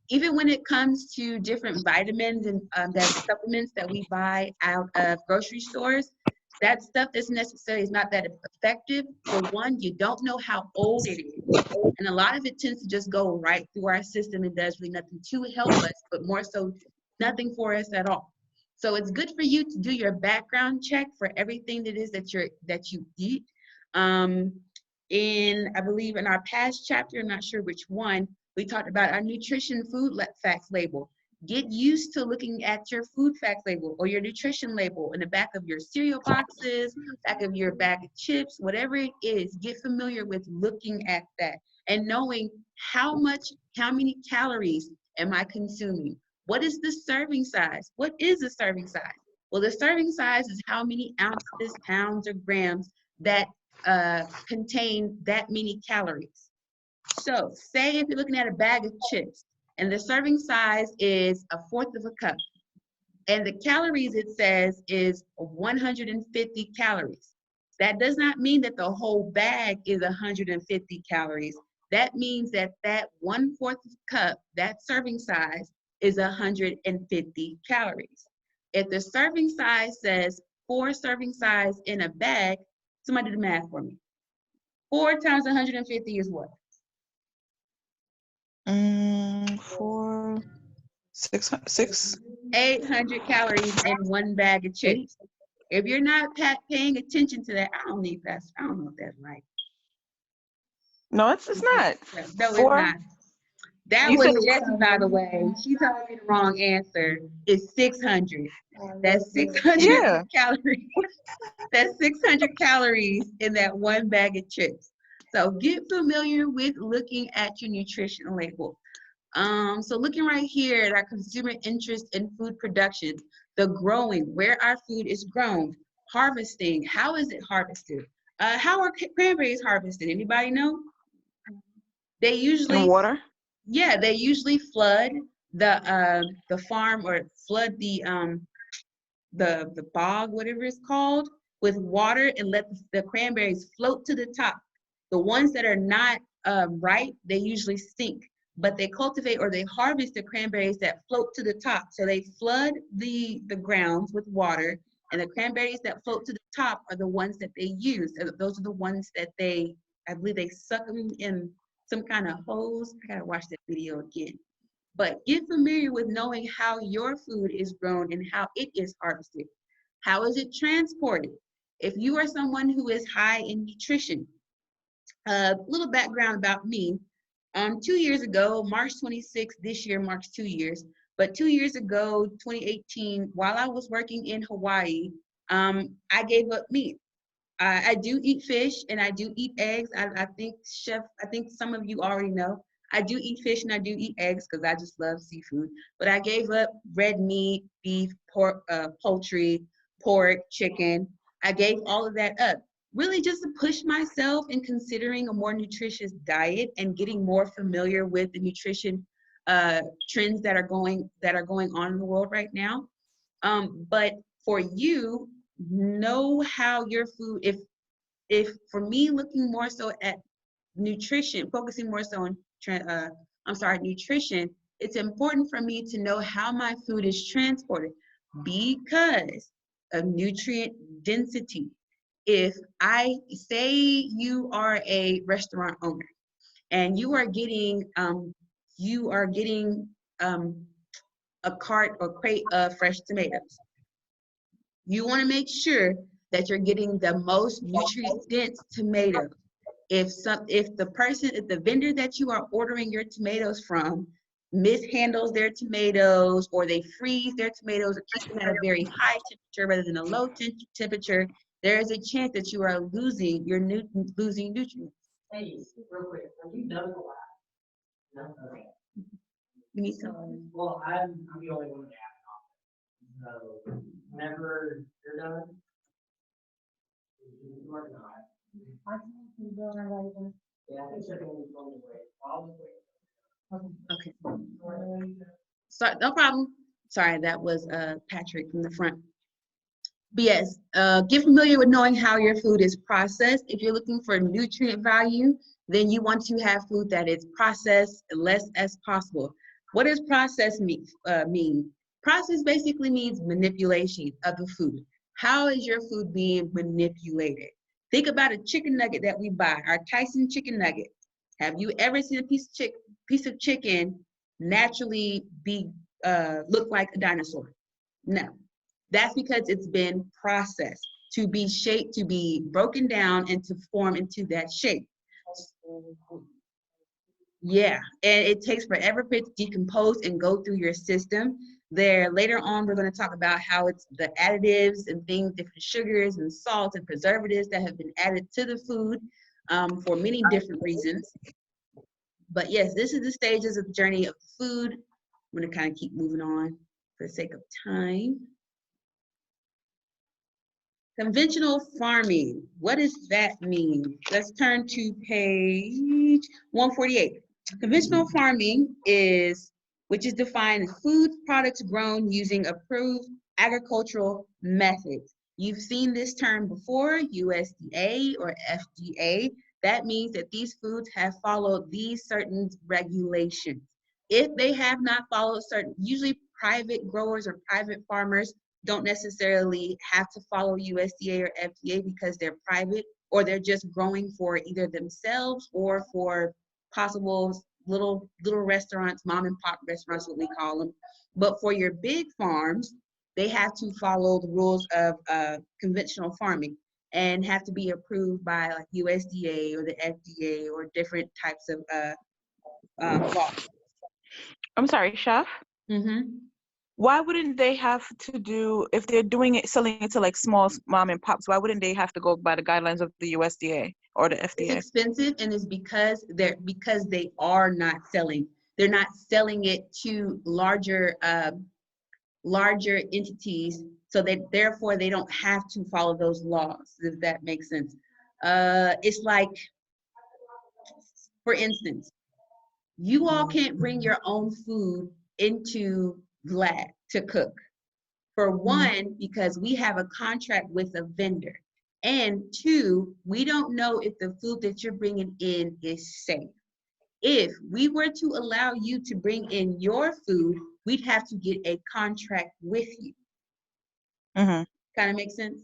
Even when it comes to different vitamins and supplements that we buy out of grocery stores, that stuff is not that effective. For one, you don't know how old it is. And a lot of it tends to just go right through our system and does really nothing to help us, but more so nothing for us at all. So it's good for you to do your background check for everything that is that you eat. I believe in our past chapter, I'm not sure which one, we talked about our nutrition food facts label. Get used to looking at your food facts label or your nutrition label in the back of your cereal boxes, back of your bag of chips, whatever it is. Get familiar with looking at that and knowing how many calories am I consuming? What is the serving size? What is the serving size? Well, the serving size is how many ounces, pounds, or grams that contain that many calories. So say if you're looking at a bag of chips and the serving size is 1/4 of a cup and the calories it says is 150 calories. That does not mean that the whole bag is 150 calories. That means that 1/4 cup, that serving size, is 150 calories. If the serving size says 4 serving size in a bag, somebody do the math for me. 4 times 150 is what? 600 800 calories in one bag of chips. If you're not paying attention to that, I don't know if that's right. No, it's not. No, it's 4. not. That You was said it was Jessie, by the way. She told me the wrong answer. It's 600. That's 600 Yeah. calories. That's 600 calories in that one bag of chips. So get familiar with looking at your nutrition label. So looking right here at our consumer interest in food production, the growing, where our food is grown, harvesting, how is it harvested? How are cranberries harvested? Anybody know? They in usually, water. yeah, they usually flood the farm or flood the bog, whatever it's called, with water and let the cranberries float to the top. The ones that are not ripe, they usually stink, but they cultivate or they harvest the cranberries that float to the top. So they flood the grounds with water, and the cranberries that float to the top are the ones that they use. Those are the ones that I believe they suck them in some kind of hose. I gotta watch that video again. But get familiar with knowing how your food is grown and how it is harvested. How is it transported? If you are someone who is high in nutrition, a little background about me. 2 years ago, March 26th, this year marks 2 years, but 2 years ago, 2018, while I was working in Hawaii, I gave up meat. I do eat fish and I do eat eggs. I think, Chef, I think some of you already know. I do eat fish and I do eat eggs because I just love seafood. But I gave up red meat, beef, pork, poultry, pork, chicken. I gave all of that up, really just to push myself in considering a more nutritious diet and getting more familiar with the nutrition trends that are going on in the world right now. But for you, know how your food, if for me looking more so at nutrition, focusing more so on nutrition, it's important for me to know how my food is transported because of nutrient density. If I say you are a restaurant owner and you are getting a cart or crate of fresh tomatoes, you want to make sure that you're getting the most nutrient dense tomato. If the vendor that you are ordering your tomatoes from mishandles their tomatoes, or they freeze their tomatoes or keep them at a very high temperature rather than a low temperature, there is a chance that you are losing nutrients. Hey, real quick, have you done a lot? No. Okay. You need some. Well, I'm the only one that have an office. So whenever you're done, you are not. I can do it right then. Yeah, I think they're going to go away. I'll wait. Okay. So, no problem. Sorry, that was Patrick from the front. But yes, get familiar with knowing how your food is processed. If you're looking for nutrient value, then you want to have food that is processed less as possible. What does process mean? Process basically means manipulation of the food. How is your food being manipulated? Think about a chicken nugget that we buy, our Tyson chicken nugget. Have you ever seen a piece of chicken naturally look like a dinosaur? No. That's because it's been processed to be shaped, to be broken down, and to form into that shape. Yeah, and it takes forever for it to decompose and go through your system. Later on, we're going to talk about how it's the additives and things, different sugars and salts and preservatives that have been added to the food for many different reasons. But yes, this is the stages of the journey of the food. I'm going to kind of keep moving on for the sake of time. Conventional farming, what does that mean? Let's turn to page 148. Conventional farming which is defined as food products grown using approved agricultural methods. You've seen this term before, USDA or FDA. That means that these foods have followed these certain regulations. If they have not followed usually private growers or private farmers don't necessarily have to follow USDA or FDA because they're private, or they're just growing for either themselves or for possible little restaurants, mom and pop restaurants, what we call them. But for your big farms, they have to follow the rules of conventional farming and have to be approved by like USDA or the FDA or different types of laws. I'm sorry, Chef. Why wouldn't they have to do, if they're doing it, selling it to like small mom and pops, why wouldn't they have to go by the guidelines of the USDA or the It's FDA? expensive, and it's because they are not selling. They're not selling it to larger entities, so that therefore they don't have to follow those laws, if that makes sense. It's like, for instance, you all can't bring your own food into the lab to cook. For one, because we have a contract with a vendor. And two, we don't know if the food that you're bringing in is safe. If we were to allow you to bring in your food, we'd have to get a contract with you. Kind of makes sense?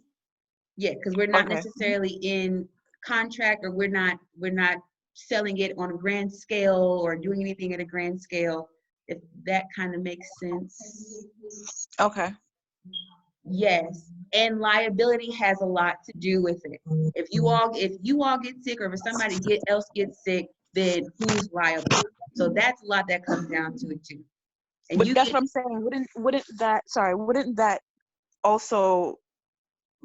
Yeah, because we're not necessarily in contract, or we're not selling it on a grand scale or doing anything at a grand scale, if that kind of makes sense. Okay. Yes, and liability has a lot to do with it. If you all get sick, or if somebody else gets sick, then who's liable? So that's a lot that comes down to it too. And But that's what I'm saying. Wouldn't that also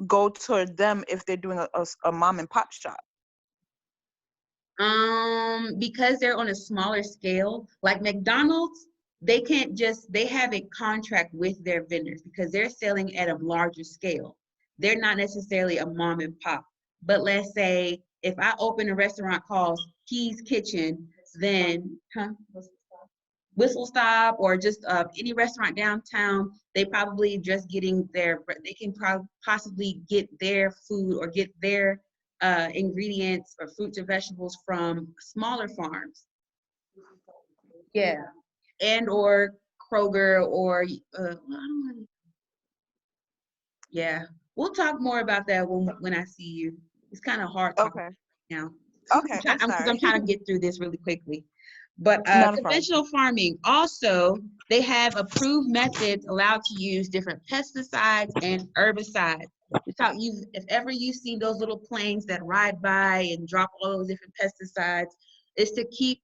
go toward them if they're doing a mom and pop shop? Because they're on a smaller scale, like McDonald's, they have a contract with their vendors because they're selling at a larger scale. They're not necessarily a mom and pop. But let's say if I open a restaurant called Key's Kitchen, then Whistle Stop, or just any restaurant downtown, they probably just they can possibly get their food or get their ingredients or fruits or vegetables from smaller farms. Yeah, and or Kroger, or yeah, we'll talk more about that when I see you. It's kind of hard talking now. Okay, I'm sorry. I'm trying to get through this really quickly. But Not a conventional farming, also, they have approved methods allowed to use different pesticides and herbicides. If ever you see those little planes that ride by and drop all those different pesticides, it's to keep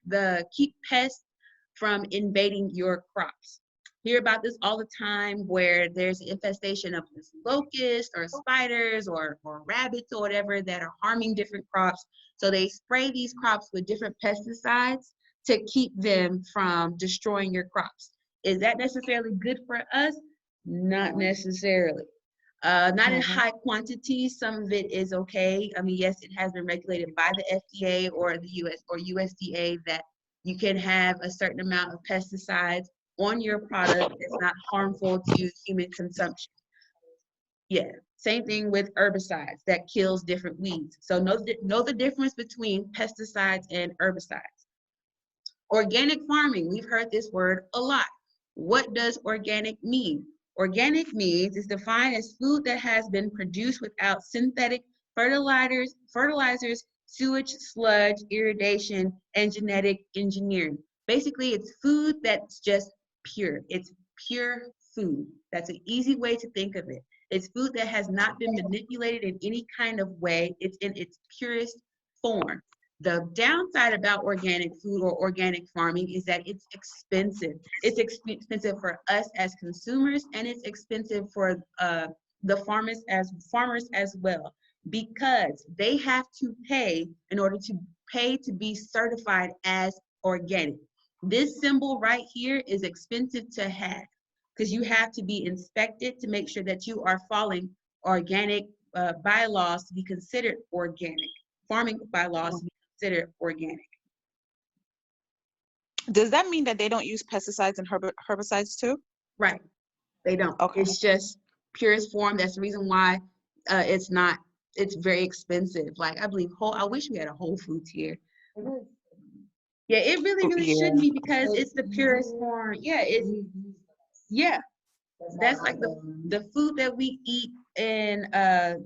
pests from invading your crops. Hear about this all the time, where there's an infestation of this locusts or spiders or rabbits or whatever that are harming different crops. So they spray these crops with different pesticides to keep them from destroying your crops. Is that necessarily good for us? Not necessarily. Not in high quantities. Some of it is okay. I mean, yes, it has been regulated by the FDA or the US or USDA that you can have a certain amount of pesticides on your product that's not harmful to human consumption. Yeah, same thing with herbicides that kills different weeds. So know the difference between pesticides and herbicides. Organic farming, we've heard this word a lot. What does organic mean? Organic means is defined as food that has been produced without synthetic fertilizers, sewage, sludge, irrigation, and genetic engineering. Basically, it's food that's just pure. It's pure food. That's an easy way to think of it. It's food that has not been manipulated in any kind of way. It's in its purest form. The downside about organic food or organic farming is that it's expensive. It's expensive for us as consumers, and it's expensive for the farmers as well, because they have to pay in order to be certified as organic. This symbol right here is expensive to have because you have to be inspected to make sure that you are following organic bylaws to be considered organic, farming bylaws to be considered organic. Does that mean that they don't use pesticides and herbicides too? Right, they don't. Okay. It's just purest form. That's the reason why it's very expensive. Like, I believe I wish we had a Whole Foods here. Yeah, it really should be, because it's the purest form. Yeah, that's like the food that we eat in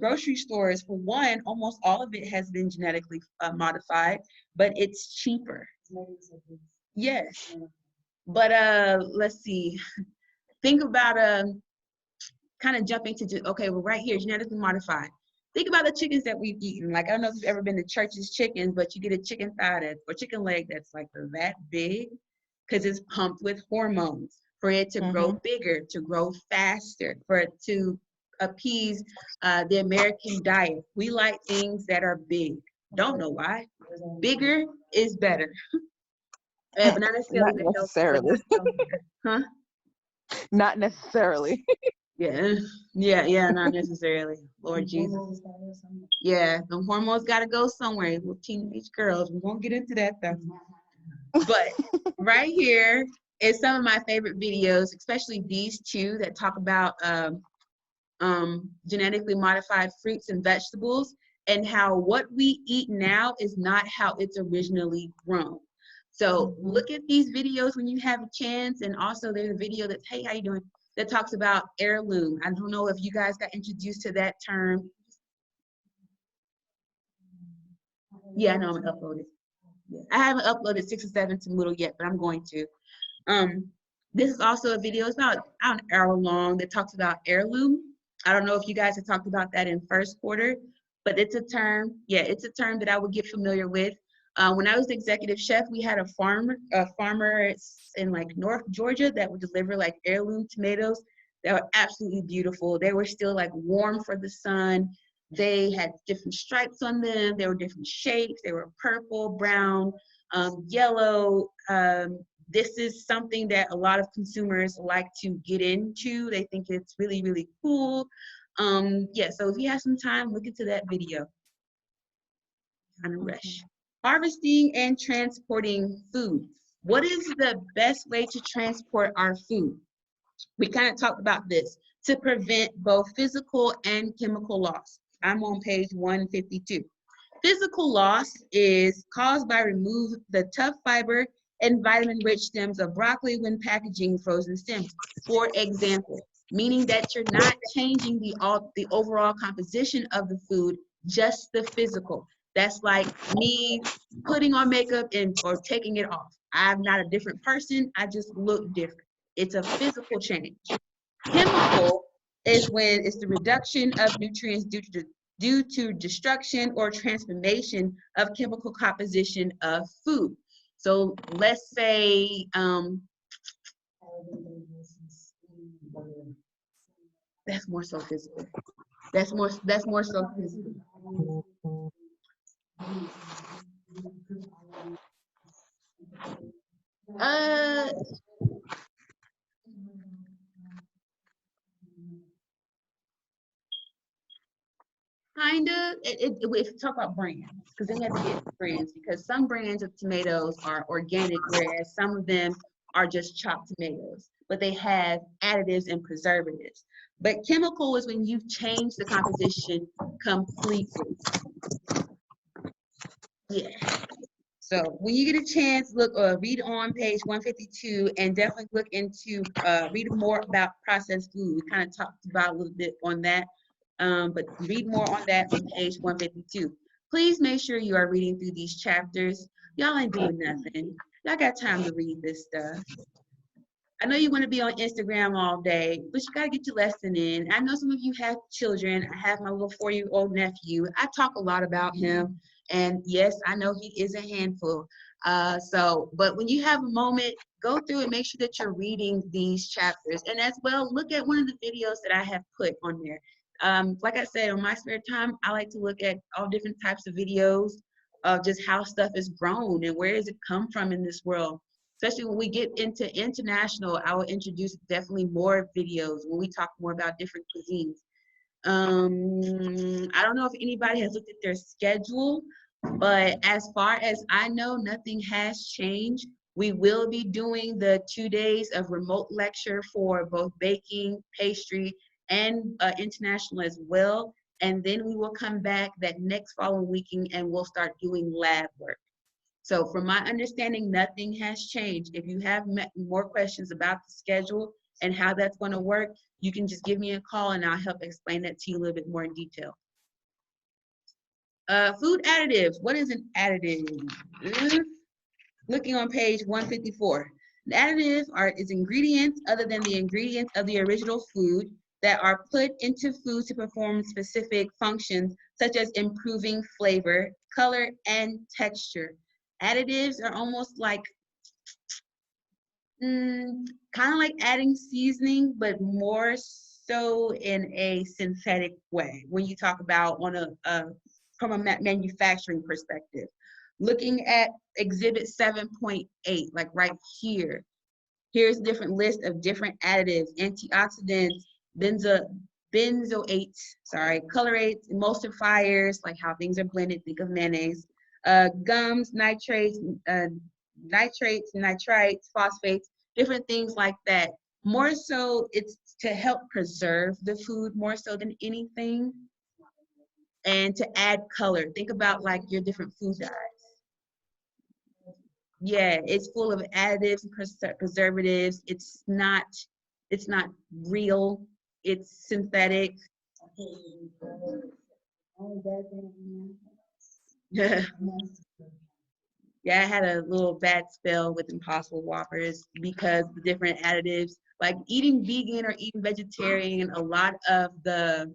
grocery stores. For one, almost all of it has been genetically modified, but it's cheaper. Yes, but let's see. Think about kind of jumping to, okay, well, right here, genetically modified. Think about the chickens that we've eaten. Like, I don't know if you've ever been to Church's Chickens, but you get a chicken thigh or chicken leg that's like that big because it's pumped with hormones for it to grow bigger, to grow faster, for it to appease the American diet. We like things that are big. Don't know why. Bigger is better. But not necessarily Not necessarily. Huh? Not necessarily. Yeah, not necessarily. Lord Jesus. Yeah, the hormones got to go somewhere. Well, teenage girls, we won't get into that though. But right here is some of my favorite videos, especially these two that talk about genetically modified fruits and vegetables, and how what we eat now is not how it's originally grown. So look at these videos when you have a chance. And also there's a video that's, hey, how you doing? That talks about heirloom. I don't know if you guys got introduced to that term. Yeah, I know I'm gonna upload it. Yeah. I haven't uploaded 6 or 7 to Moodle yet, but I'm going to. This is also a video, it's about an hour long, that talks about heirloom. I don't know if you guys have talked about that in first quarter, but it's a term, it's a term that I would get familiar with. When I was the executive chef, we had a farmer in like North Georgia that would deliver like heirloom tomatoes that were absolutely beautiful. They were still like warm for the sun. They had different stripes on them. They were different shapes. They were purple, brown, yellow. This is something that a lot of consumers like to get into. They think it's really, really cool. So if you have some time, look into that video. Kind of rush. Harvesting and transporting food. What is the best way to transport our food? We kind of talked about this, to prevent both physical and chemical loss. I'm on page 152. Physical loss is caused by removing the tough fiber and vitamin-rich stems of broccoli when packaging frozen stems. For example, meaning that you're not changing the overall composition of the food, just the physical. That's like me putting on makeup or taking it off. I'm not a different person, I just look different. It's a physical change. Chemical is when it's the reduction of nutrients due to destruction or transformation of chemical composition of food. So let's say, that's more so physical. That's more so physical. Kinda, if talk about brands, because then you have to get brands, because some brands of tomatoes are organic, whereas some of them are just chopped tomatoes, but they have additives and preservatives. But chemical is when you've changed the composition completely. Yeah. So when you get a chance, look, read on page 152, and definitely look into, read more about processed food. We kind of talked about a little bit on that. But read more on that on page 152. Please make sure you are reading through these chapters. Y'all ain't doing nothing. Y'all got time to read this stuff. I know you want to be on Instagram all day, but you got to get your lesson in. I know some of you have children. I have my little 4-year-old nephew. I talk a lot about him. And yes, I know he is a handful. But when you have a moment, go through and make sure that you're reading these chapters. And as well, look at one of the videos that I have put on there. Like I said, on my spare time, I like to look at all different types of videos of just how stuff is grown and where does it come from in this world. Especially when we get into international, I will introduce definitely more videos when we talk more about different cuisines. I don't know if anybody has looked at their schedule, but as far as I know, nothing has changed. We will be doing the 2 days of remote lecture for both baking, pastry, and international as well. And then we will come back that next following weekend and we'll start doing lab work. So from my understanding, nothing has changed. If you have more questions about the schedule and how that's going to work, you can just give me a call and I'll help explain that to you a little bit more in detail. Food additives. What is an additive? Looking on page 154. The additives is ingredients other than the ingredients of the original food that are put into food to perform specific functions, such as improving flavor, color, and texture. Additives are almost like, kind of like adding seasoning, but more so in a synthetic way when you talk about on from a manufacturing perspective. Looking at exhibit 7.8, like right here, here's a different list of different additives, antioxidants, benzoates, colorants, emulsifiers, like how things are blended, think of mayonnaise, gums, nitrates, nitrites, phosphates, different things like that. More so, it's to help preserve the food more so than anything, and to add color. Think about like your different food dyes. Yeah, it's full of additives and preservatives. It's not real. It's synthetic. Yeah, I had a little bad spell with Impossible Whoppers because the different additives. Like eating vegan or eating vegetarian, a lot of the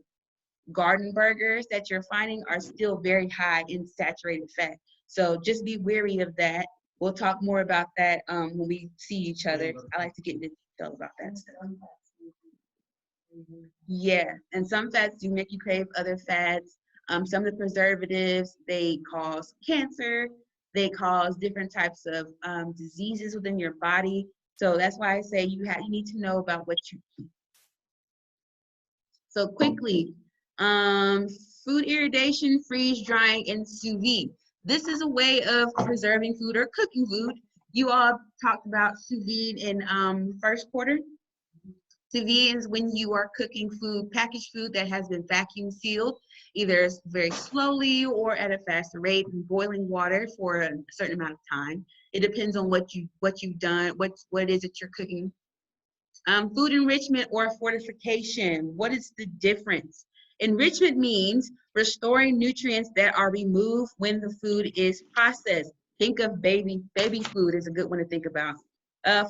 garden burgers that you're finding are still very high in saturated fat. So just be wary of that. We'll talk more about that when we see each other. I like to get into details about that stuff. Yeah, and some fats do make you crave other fats. Some of the preservatives, they cause cancer. They cause different types of diseases within your body. So that's why I say you need to know about what you eat. So quickly, food irradiation, freeze drying, and sous vide. This is a way of preserving food or cooking food. You all talked about sous vide in first quarter. Sous vide is when you are cooking food, packaged food that has been vacuum sealed, either very slowly or at a faster rate in boiling water for a certain amount of time. It depends on what you've done, what is it you're cooking. Food enrichment or fortification. What is the difference? Enrichment means restoring nutrients that are removed when the food is processed. Think of baby food is a good one to think about.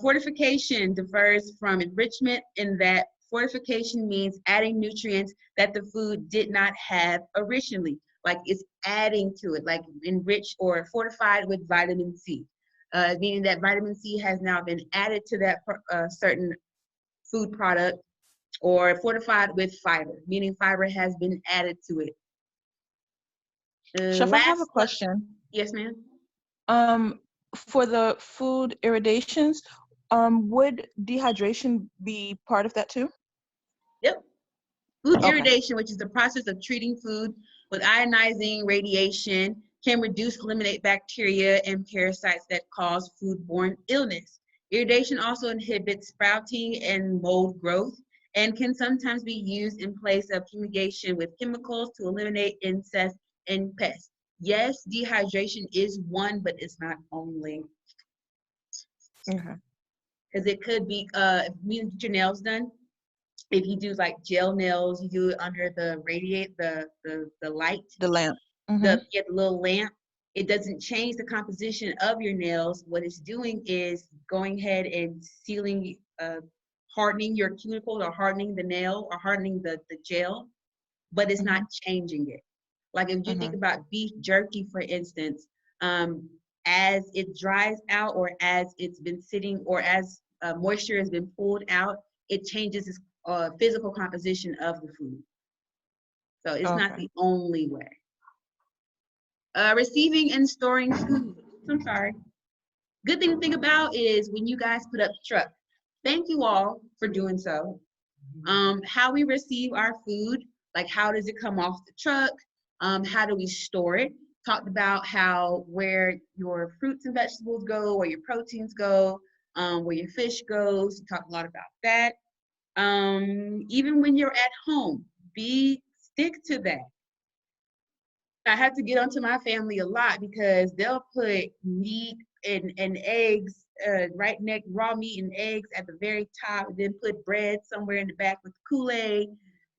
Fortification differs from enrichment in that fortification means adding nutrients that the food did not have originally, like it's adding to it, like enriched or fortified with vitamin C, meaning that vitamin C has now been added to that certain food product, or fortified with fiber, meaning fiber has been added to it. Chef, I have a question. Yes, ma'am. For the food irradiations, would dehydration be part of that too? Yep. Food irradiation, which is the process of treating food with ionizing radiation, can reduce, eliminate bacteria and parasites that cause foodborne illness. Irradiation also inhibits sprouting and mold growth and can sometimes be used in place of fumigation with chemicals to eliminate insects and pests. Yes, dehydration is one, but it's not only. Okay. Because it could be, if you get your nails done, if you do like gel nails, you do it under the light. The lamp. The little lamp. It doesn't change the composition of your nails. What it's doing is going ahead and sealing, hardening your cuticles or hardening the nail or hardening the gel, but it's not changing it. Like if you think about beef jerky, for instance, as it dries out or as it's been sitting or as moisture has been pulled out, it changes its physical composition of the food. So it's not the only way. Receiving and storing food. I'm sorry. Good thing to think about is when you guys put up the truck. Thank you all for doing so. How we receive our food, like how does it come off the truck? How do we store it? Talked about where your fruits and vegetables go, where your proteins go, where your fish goes. We talked a lot about that. Even when you're at home, stick to that. I have to get onto my family a lot because they'll put meat and eggs, raw meat and eggs at the very top, and then put bread somewhere in the back with Kool-Aid.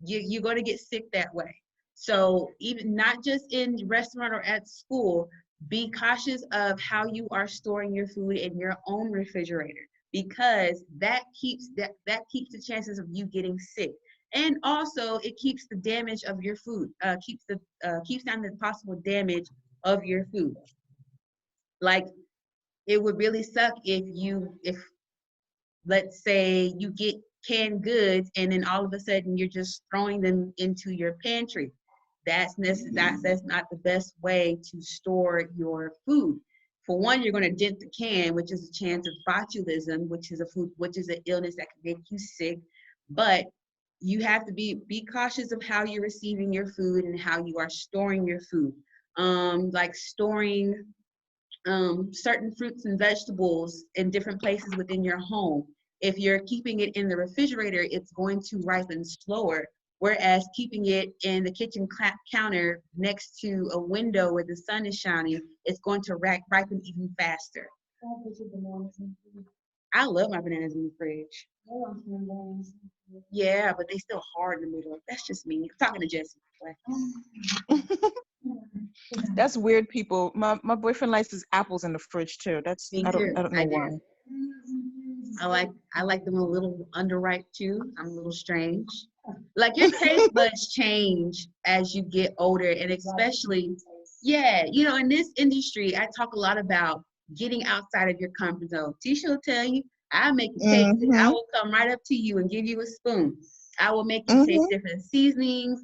You're going to get sick that way. So even not just in restaurant or at school, be cautious of how you are storing your food in your own refrigerator, because that keeps the chances of you getting sick. And also it keeps the damage of your food, keeps down the possible damage of your food. Like, it would really suck if let's say you get canned goods and then all of a sudden you're just throwing them into your pantry. That's not the best way to store your food. For one, you're going to dent the can, which is a chance of botulism, which is an illness that can make you sick. But you have to be cautious of how you're receiving your food and how you are storing your food. Like storing certain fruits and vegetables in different places within your home. If you're keeping it in the refrigerator, it's going to ripen slower, whereas keeping it in the kitchen counter next to a window where the sun is shining, it's going to ripen even faster. I love my bananas in the fridge. Yeah, but they still hard in the middle. That's just me. I'm talking to Jesse. That's weird, people. My boyfriend likes his apples in the fridge too. That's Me I too. don't know why. I like them a little underripe too. I'm a little strange. Like, your taste buds change as you get older, and especially, yeah, you know, in this industry, I talk a lot about getting outside of your comfort zone. Tisha will tell you, I make you taste it. I will come right up to you and give you a spoon. I will make you taste different seasonings,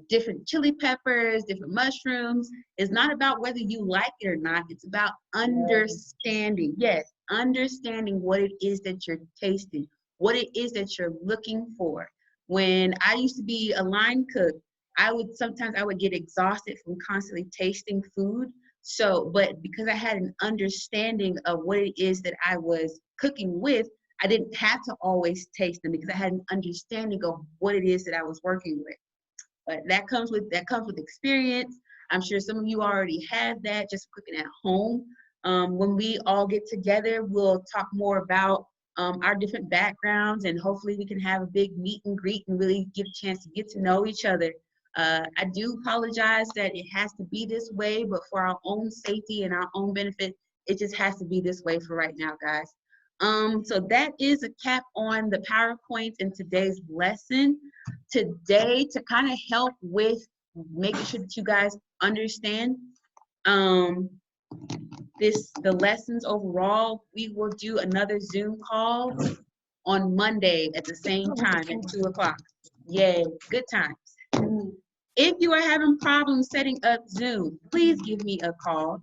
different chili peppers, different mushrooms. It's not about whether you like it or not. It's about understanding. Yes, understanding what it is that you're tasting, what it is that you're looking for. When I used to be a line cook, I would get exhausted from constantly tasting food. So, but because I had an understanding of what it is that I was cooking with, I didn't have to always taste them because I had an understanding of what it is that I was working with. But that comes with experience. I'm sure some of you already have that just cooking at home. When we all get together, we'll talk more about our different backgrounds, and hopefully we can have a big meet and greet and really get a chance to get to know each other. I do apologize that it has to be this way, but for our own safety and our own benefit, it just has to be this way for right now, guys. So that is a cap on the PowerPoint in today's lesson. Today, to kind of help with making sure that you guys understand the lessons overall, we will do another Zoom call on Monday at the same time at 2 o'clock. Yay, good times. If you are having problems setting up Zoom, please give me a call.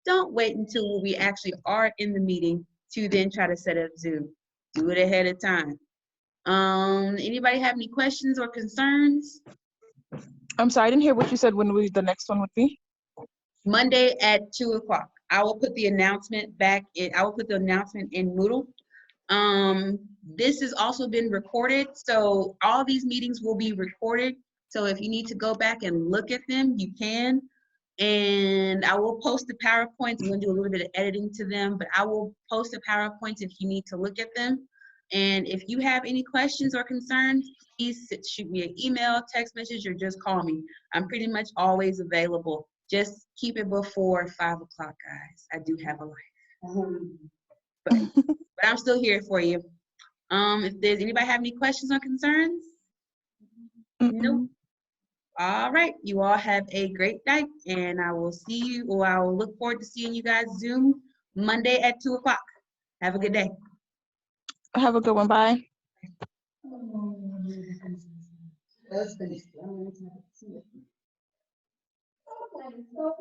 Don't wait until we actually are in the meeting to then try to set up Zoom. Do it ahead of time. Anybody have any questions or concerns? I'm sorry, I didn't hear what you said. When the next one would be? Monday at 2 o'clock. I will put the announcement in Moodle. This has also been recorded, so all these meetings will be recorded. So if you need to go back and look at them, you can. And I will post the PowerPoints. I'm going to do a little bit of editing to them, but I will post the PowerPoints if you need to look at them. And if you have any questions or concerns, please shoot me an email, text message, or just call me. I'm pretty much always available. Just keep it before 5 o'clock, guys. I do have a life. But I'm still here for you. If there's anybody have any questions or concerns? Nope. All right. You all have a great night, and I will see you, or I will look forward to seeing you guys Zoom Monday at 2 o'clock. Have a good day. Have a good one. Bye. Okay, so